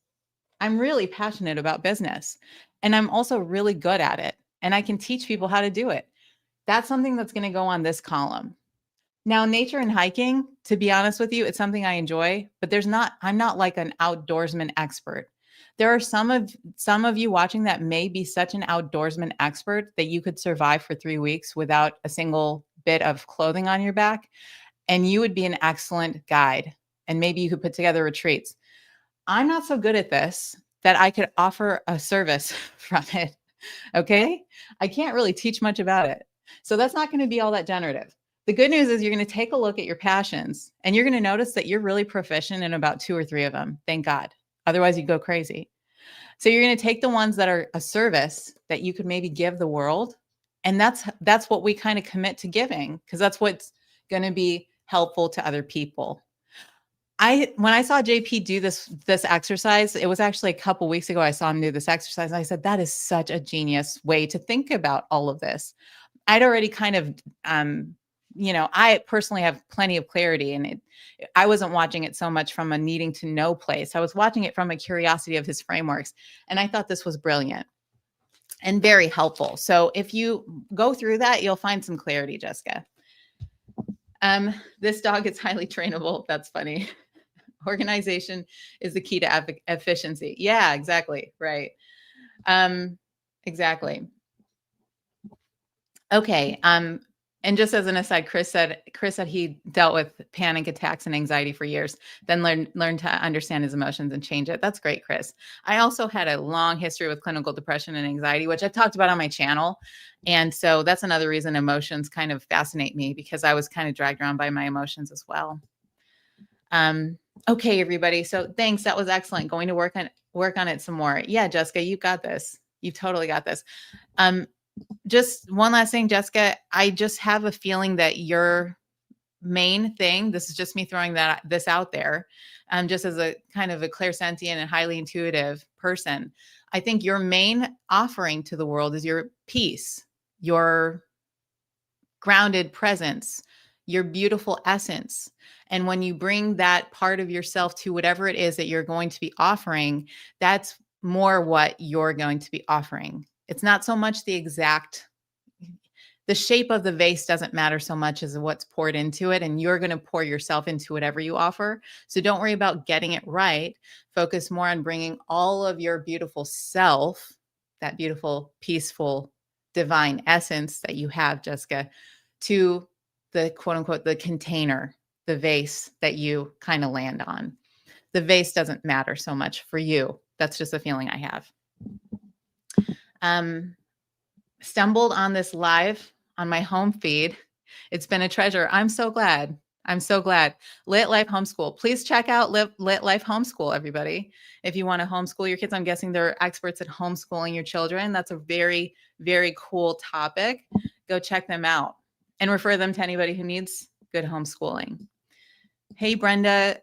Speaker 1: I'm really passionate about business. And I'm also really good at it. And I can teach people how to do it. That's something that's going to go on this column. Now, nature and hiking, to be honest with you, it's something I enjoy, but I'm not like an outdoorsman expert. There are some of you watching that may be such an outdoorsman expert that you could survive for 3 weeks without a single bit of clothing on your back, and you would be an excellent guide. And maybe you could put together retreats. I'm not so good at this that I could offer a service from it. Okay. I can't really teach much about it. So that's not going to be all that generative. The good news is you're going to take a look at your passions and you're going to notice that you're really proficient in about 2 or 3 of them. Thank God. Otherwise, you'd go crazy. So you're going to take the ones that are a service that you could maybe give the world. And that's what we kind of commit to giving, because that's what's going to be helpful to other people. When I saw JP do this exercise, it was actually a couple weeks ago, I saw him do this exercise. And I said, that is such a genius way to think about all of this. I'd already kind of, I personally have plenty of clarity, and I wasn't watching it so much from a needing to know place. I was watching it from a curiosity of his frameworks. And I thought this was brilliant and very helpful. So if you go through that, you'll find some clarity, Jessica. This dog is highly trainable. That's funny. Organization is the key to efficiency. Yeah, exactly. Right. Exactly. Okay. And just as an aside, Chris said he dealt with panic attacks and anxiety for years, then learned to understand his emotions and change it. That's great, Chris. I also had a long history with clinical depression and anxiety, which I've talked about on my channel. And so that's another reason emotions kind of fascinate me, because I was kind of dragged around by my emotions as well. Okay, everybody. So thanks. That was excellent. Going to work on it some more. Yeah, Jessica, you got this. You totally got this. Just one last thing, Jessica, I just have a feeling that your main thing, this is just me throwing this out there, just as a kind of a clairsentient and highly intuitive person, I think your main offering to the world is your peace, your grounded presence, your beautiful essence. And when you bring that part of yourself to whatever it is that you're going to be offering, that's more what you're going to be offering. It's not so much the shape of the vase doesn't matter so much as what's poured into it. And you're going to pour yourself into whatever you offer. So don't worry about getting it right. Focus more on bringing all of your beautiful self, that beautiful, peaceful, divine essence that you have, Jessica, to the quote unquote, the container, the vase that you kind of land on. The vase doesn't matter so much for you. That's just a feeling I have. Stumbled on this live on my home feed It's been a treasure. I'm so glad. I'm so glad. Lit Life Homeschool. Please check out Lit Life Homeschool, everybody. If you want to homeschool your kids, I'm guessing they're experts at homeschooling your children. That's a very, very cool topic. Go check them out and refer them to anybody who needs good homeschooling. Hey, Brenda,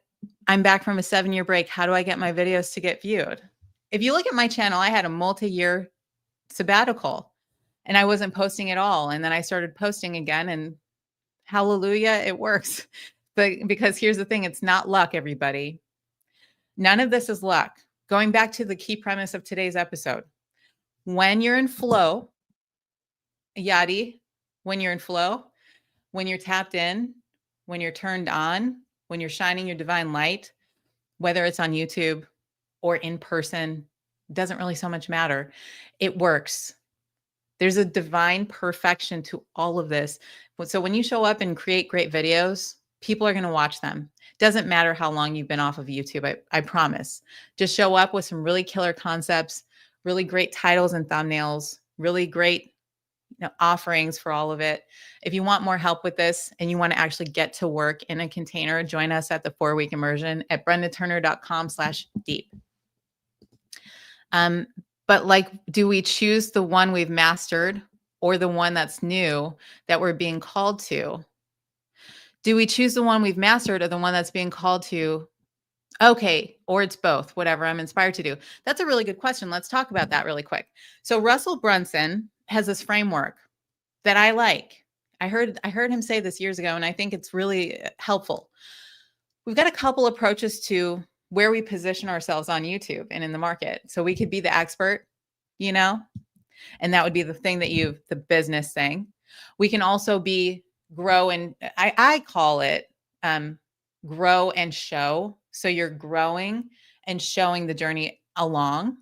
Speaker 1: I'm back from a 7-year break. How do I get my videos to get viewed? If you look at my channel, I had a multi-year sabbatical and I wasn't posting at all. And then I started posting again, and hallelujah, it works. But because here's the thing, it's not luck, everybody. None of this is luck. Going back to the key premise of today's episode, when you're in flow, Yadi, when you're in flow, when you're tapped in, when you're turned on, when you're shining your divine light, whether it's on YouTube or in person, doesn't really so much matter. It works. There's a divine perfection to all of this. So when you show up and create great videos, people are going to watch them. Doesn't matter how long you've been off of YouTube. I promise. Just show up with some really killer concepts, really great titles and thumbnails, really great offerings for all of it. If you want more help with this and you want to actually get to work in a container, join us at the 4-week immersion at brendaturner.com/deep. But like, do we choose the one we've mastered or the one that's new that we're being called to? Do we choose the one we've mastered or the one that's being called to? Okay, or it's both, whatever I'm inspired to do. That's a really good question. Let's talk about that really quick. So Russell Brunson has this framework that I like. I heard him say this years ago, and I think it's really helpful. We've got a couple approaches to where we position ourselves on YouTube and in the market. So we could be the expert, and that would be the thing the business thing. We can also be grow, and I call it grow and show. So you're growing and showing the journey along.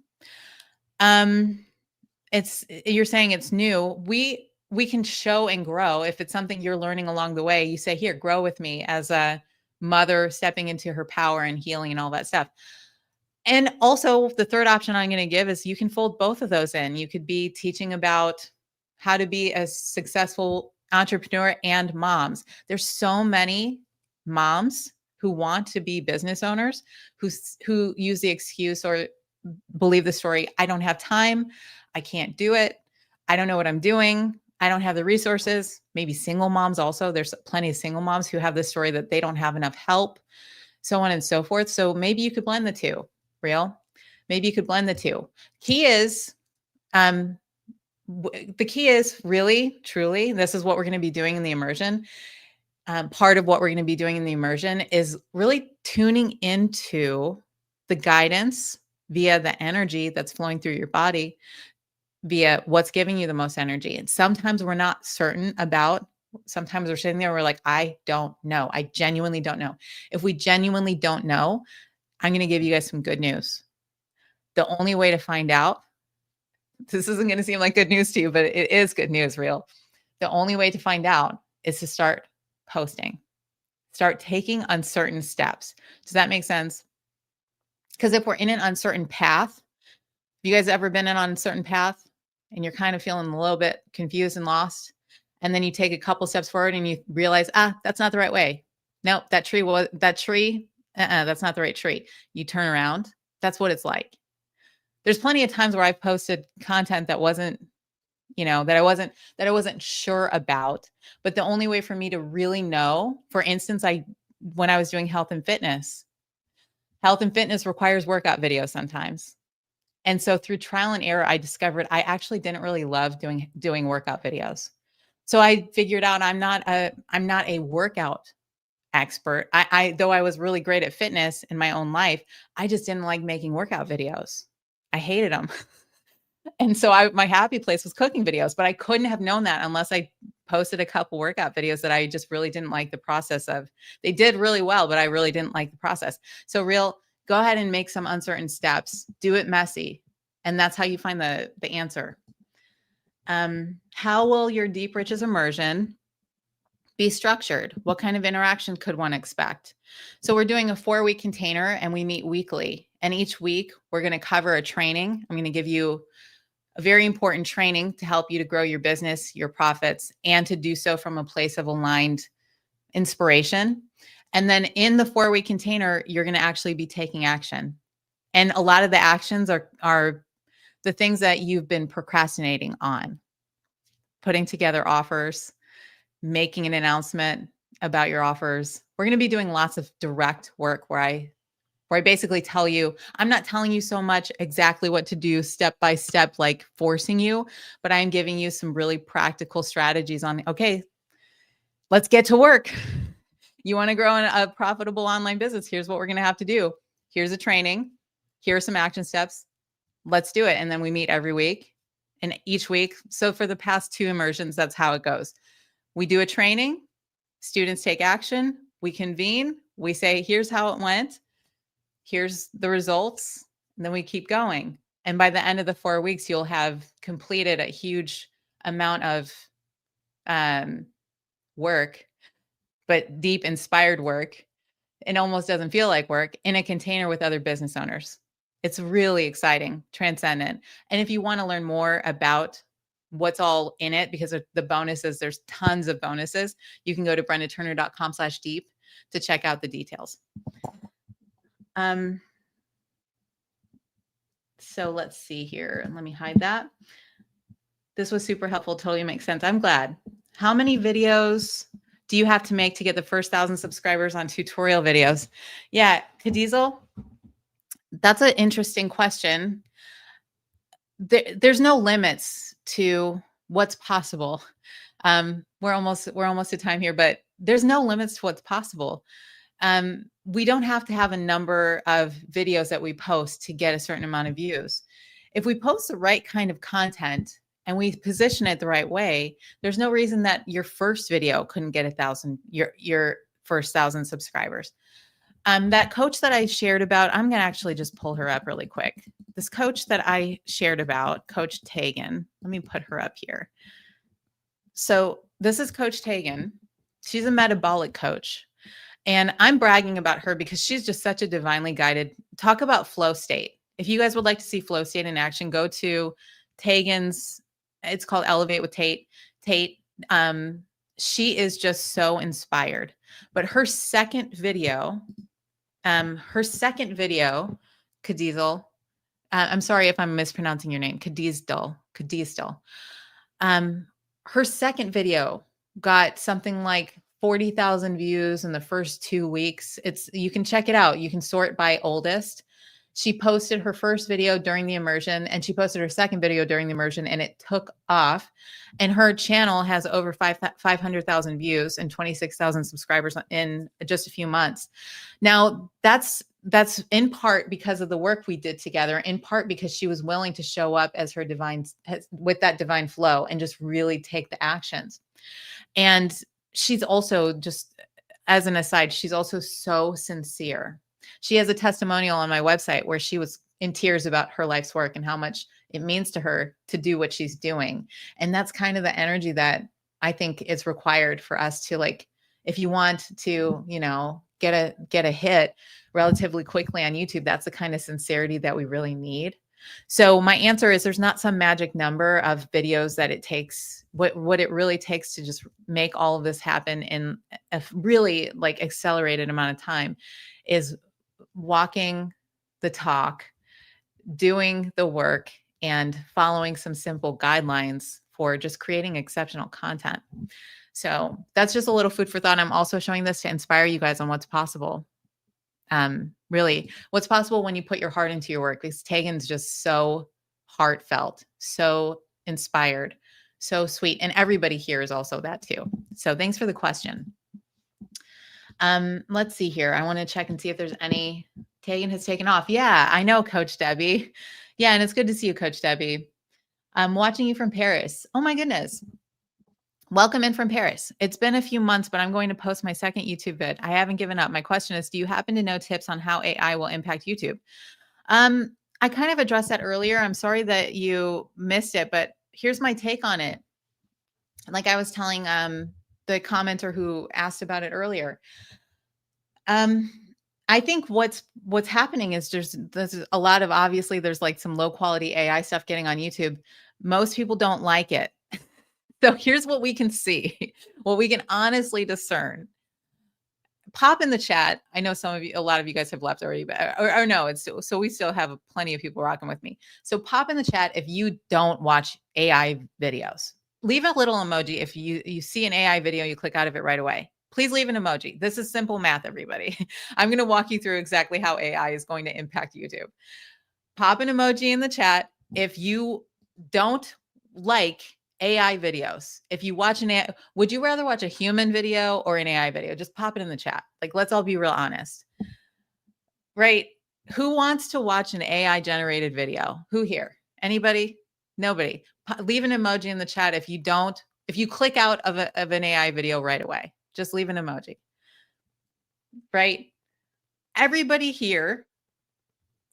Speaker 1: You're saying it's new. We can show and grow. If it's something you're learning along the way, you say, here, grow with me as a mother stepping into her power and healing and all that stuff. And also the third option I'm going to give is you can fold both of those in. You could be teaching about how to be a successful entrepreneur and moms. There's so many moms who want to be business owners who use the excuse or believe the story, I don't have time, I can't do it, I don't know what I'm doing, I don't have the resources. Maybe single moms also. There's plenty of single moms who have this story that they don't have enough help, so on and so forth. So maybe you could blend the two, Maybe you could blend the two. The key is really, truly, this is what we're going to be doing in the immersion. Part of what we're going to be doing in the immersion is really tuning into the guidance via the energy that's flowing through your body, via what's giving you the most energy. And sometimes we're not certain about, sometimes we're sitting there, we're like, I don't know. I genuinely don't know. If we genuinely don't know, I'm going to give you guys some good news. The only way to find out, this isn't going to seem like good news to you, but it is good news, real. The only way to find out is to start posting, start taking uncertain steps. Does that make sense? Because if we're in an uncertain path, have you guys ever been in on an uncertain path and you're kind of feeling a little bit confused and lost? And then you take a couple steps forward and you realize, that's not the right way. Nope, that's not the right tree. You turn around. That's what it's like. There's plenty of times where I've posted content that wasn't, that I wasn't sure about. But the only way for me to really know, for instance, when I was doing health and fitness requires workout videos sometimes. And so through trial and error, I discovered I actually didn't really love doing workout videos. So I figured out I'm not a workout expert. Though I was really great at fitness in my own life, I just didn't like making workout videos. I hated them. And so my happy place was cooking videos, but I couldn't have known that unless I posted a couple workout videos that I just really didn't like the process of. They did really well, but I really didn't like the process. So go ahead and make some uncertain steps, do it messy. And that's how you find the answer. How will your Deep Riches immersion be structured? What kind of interaction could one expect? So we're doing a 4-week container and we meet weekly. And each week we're going to cover a training. I'm going to give you a very important training to help you to grow your business, your profits, and to do so from a place of aligned inspiration. And then in the 4-week container, you're going to actually be taking action. And a lot of the actions are the things that you've been procrastinating on. Putting together offers, making an announcement about your offers. We're going to be doing lots of direct work where I basically tell you, I'm not telling you so much exactly what to do step by step, like forcing you, but I'm giving you some really practical strategies on, okay, let's get to work. You want to grow a profitable online business? Here's what we're going to have to do. Here's a training. Here are some action steps. Let's do it. And then we meet every week and each week. So for the past 2 immersions, that's how it goes. We do a training. Students take action. We convene. We say, here's how it went. Here's the results. And then we keep going. And by the end of the 4 weeks, you'll have completed a huge amount of work, but deep inspired work. It almost doesn't feel like work in a container with other business owners. It's really exciting, transcendent. And if you want to learn more about what's all in it, because of the bonuses, there's tons of bonuses, you can go to brendaturner.com/deep to check out the details. So let's see here. Let me hide that. This was super helpful. Totally makes sense. I'm glad. How many videos do you have to make to get the first 1,000 subscribers on tutorial videos? Yeah, Khadizel, that's an interesting question. There's no limits to what's possible. We're almost at time here, but there's no limits to what's possible. We don't have to have a number of videos that we post to get a certain amount of views. If we post the right kind of content and we position it the right way, there's no reason that your first video couldn't get 1,000, your first 1,000 subscribers. That coach that I shared about, I'm going to actually just pull her up really quick. This coach that I shared about, Coach Tagan, let me put her up here. So this is Coach Tagan. She's a metabolic coach. And I'm bragging about her because she's just such a divinely guided, talk about flow state. If you guys would like to see flow state in action, go to Tagan's, it's called Elevate with Tate. She is just so inspired. But her second video, Khadizel, I'm sorry if I'm mispronouncing your name, Khadizdal. Her second video got something like 40,000 views in the first 2 weeks. You can check it out. You can sort by oldest. She posted her first video during the immersion and she posted her second video during the immersion and it took off. And her channel has over 500,000 views and 26,000 subscribers in just a few months. Now that's in part because of the work we did together, in part because she was willing to show up as her with that divine flow and just really take the actions. And she's also, just as an aside, she's also so sincere. She has a testimonial on my website where she was in tears about her life's work and how much it means to her to do what she's doing. And that's kind of the energy that I think is required for us to, like, if you want to, get a hit relatively quickly on YouTube, that's the kind of sincerity that we really need. So my answer is there's not some magic number of videos that it takes. What it really takes to just make all of this happen in a really accelerated amount of time is walking the talk, doing the work, and following some simple guidelines for just creating exceptional content. So that's just a little food for thought. I'm also showing this to inspire you guys on what's possible. Really, what's possible when you put your heart into your work. Because Tagan's just so heartfelt, so inspired, so sweet. And everybody here is also that too. So thanks for the question. Let's see here. I want to check and see if there's any. Tagan has taken off. Yeah, I know, Coach Debbie. Yeah, and it's good to see you, Coach Debbie. I'm watching you from Paris. Oh my goodness. Welcome in from Paris. It's been a few months, but I'm going to post my second YouTube vid. I haven't given up. My question is, do you happen to know tips on how AI will impact YouTube? I kind of addressed that earlier. I'm sorry that you missed it, but here's my take on it. Like I was telling the commenter who asked about it earlier. I think what's happening is there's a lot of, obviously there's like some low quality AI stuff getting on YouTube. Most people don't like it. So here's what we can see, what we can honestly discern. Pop in the chat. I know some of you, a lot of you guys have left already, but or no, it's so we still have plenty of people rocking with me. So pop in the chat if you don't watch AI videos. Leave a little emoji if you see an AI video, you click out of it right away. Please leave an emoji. This is simple math, everybody. I'm going to walk you through exactly how AI is going to impact YouTube. Pop an emoji in the chat if you don't like AI videos. If you watch an AI, would you rather watch a human video or an AI video? Just pop it in the chat. Like, let's all be real honest. Right? Who wants to watch an AI generated video? Who here? Anybody? Nobody. Leave an emoji in the chat if you click out of an AI video right away. Just leave an emoji. Right? Everybody here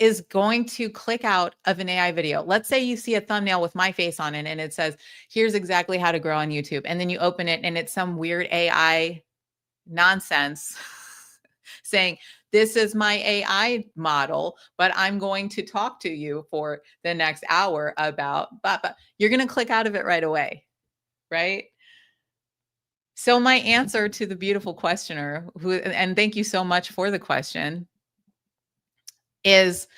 Speaker 1: is going to click out of an AI video. Let's say you see a thumbnail with my face on it and it says, here's exactly how to grow on YouTube. And then you open it and it's some weird AI nonsense saying, this is my AI model, but I'm going to talk to you for the next hour about, but you're going to click out of it right away, right? So my answer to the beautiful questioner, and thank you so much for the question, is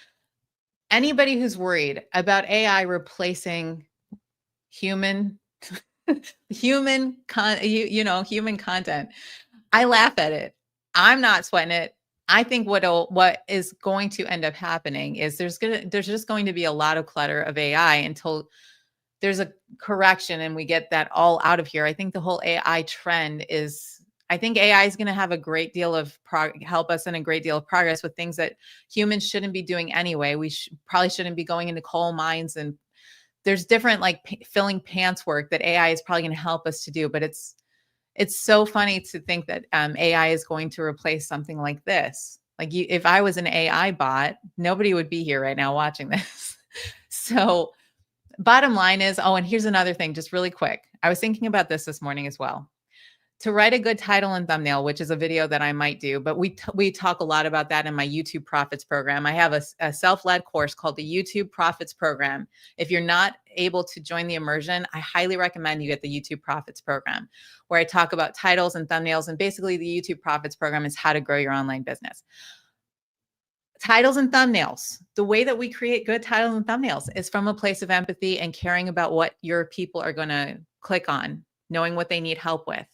Speaker 1: anybody who's worried about AI replacing human human content, I laugh at it. I'm not sweating it. I think what is going to end up happening is there's just going to be a lot of clutter of AI until there's a correction and we get that all out of here. I think the whole AI trend is, I think AI is going to have a great deal of help us in a great deal of progress with things that humans shouldn't be doing anyway. We probably shouldn't be going into coal mines, and there's different like filling pants work that AI is probably going to help us to do. But it's so funny to think that AI is going to replace something like this. Like if I was an AI bot, nobody would be here right now watching this. So bottom line is, oh, and here's another thing, just really quick. I was thinking about this morning as well. To write a good title and thumbnail, which is a video that I might do, but we talk a lot about that in my YouTube Profits program. I have a self-led course called the YouTube Profits program. If you're not able to join the immersion, I highly recommend you get the YouTube Profits program, where I talk about titles and thumbnails. And basically the YouTube Profits program is how to grow your online business. Titles and thumbnails. The way that we create good titles and thumbnails is from a place of empathy and caring about what your people are going to click on, knowing what they need help with.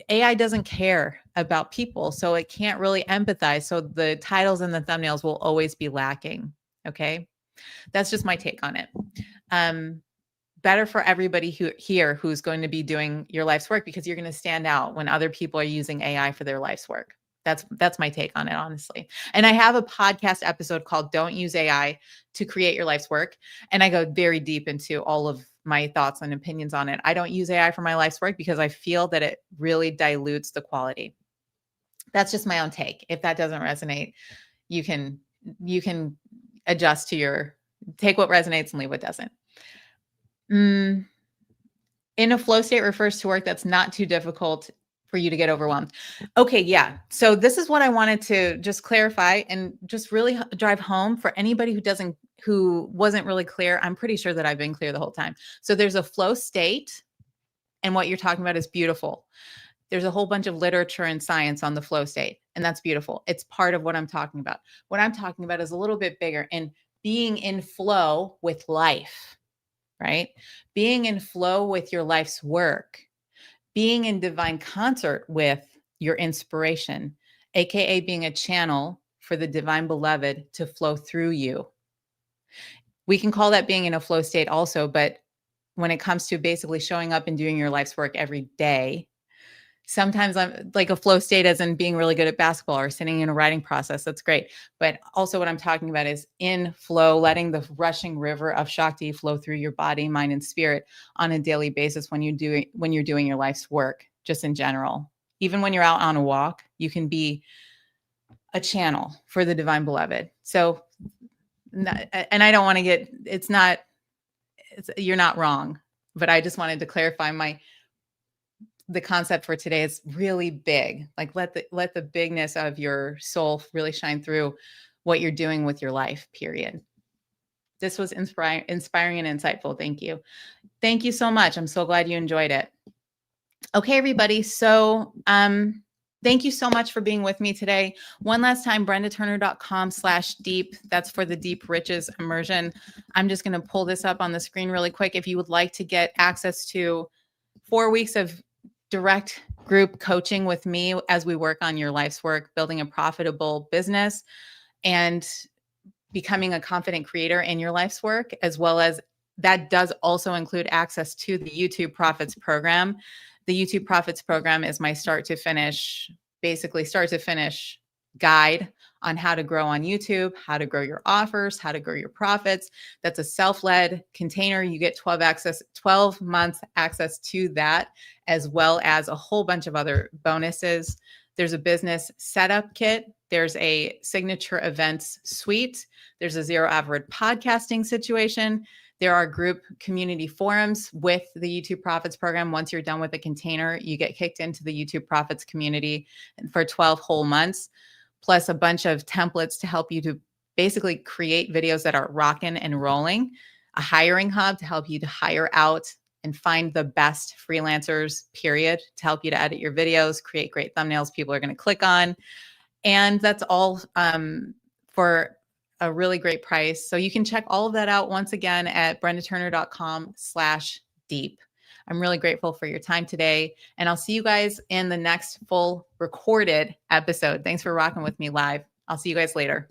Speaker 1: AI doesn't care about people, so it can't really empathize. So the titles and the thumbnails will always be lacking. Okay. That's just my take on it. Better for everybody who's going to be doing your life's work, because you're going to stand out when other people are using AI for their life's work. That's my take on it, honestly. And I have a podcast episode called Don't Use AI to Create Your Life's Work. And I go very deep into all of my thoughts and opinions on it. I don't use AI for my life's work because I feel that it really dilutes the quality. That's just my own take. If that doesn't resonate, you can adjust to take what resonates and leave what doesn't. In a flow state refers to work that's not too difficult for you to get overwhelmed. Okay, yeah. So this is what I wanted to just clarify and just really drive home for anybody who wasn't really clear. I'm pretty sure that I've been clear the whole time. So there's a flow state, and what you're talking about is beautiful. There's a whole bunch of literature and science on the flow state, and that's beautiful. It's part of what I'm talking about. What I'm talking about is a little bit bigger, and being in flow with life, right? Being in flow with your life's work, being in divine concert with your inspiration, AKA being a channel for the divine beloved to flow through you. We can call that being in a flow state also, but when it comes to basically showing up and doing your life's work every day, sometimes I'm like a flow state as in being really good at basketball or sitting in a writing process. That's great. But also what I'm talking about is in flow, letting the rushing river of Shakti flow through your body, mind, and spirit on a daily basis when you're doing your life's work, just in general. Even when you're out on a walk, you can be a channel for the divine beloved. So, and I don't want to you're not wrong, but I just wanted to clarify the concept for today is really big. Like let the bigness of your soul really shine through what you're doing with your life, period. This was inspiring and insightful. Thank you. Thank you so much. I'm so glad you enjoyed it. Okay, everybody. So, thank you so much for being with me today. One last time, brendaturner.com/deep. That's for the Deep Riches Immersion. I'm just going to pull this up on the screen really quick. If you would like to get access to 4 weeks of direct group coaching with me as we work on your life's work, building a profitable business and becoming a confident creator in your life's work, as well as that does also include access to the YouTube Profits Program. The YouTube Profits Program is my start to finish guide on how to grow on YouTube, how to grow your offers, how to grow your profits. That's a self-led container. You get 12 months access to that, as well as a whole bunch of other bonuses. There's a business setup kit. There's a signature events suite. There's a zero average podcasting situation. There are group community forums with the YouTube Profits Program. Once you're done with the container, you get kicked into the YouTube Profits community for 12 whole months, plus a bunch of templates to help you to basically create videos that are rocking and rolling, a hiring hub to help you to hire out and find the best freelancers, period, to help you to edit your videos, create great thumbnails people are going to click on. And that's all for a really great price. So you can check all of that out once again at brendaturner.com/deep. I'm really grateful for your time today. And I'll see you guys in the next full recorded episode. Thanks for rocking with me live. I'll see you guys later.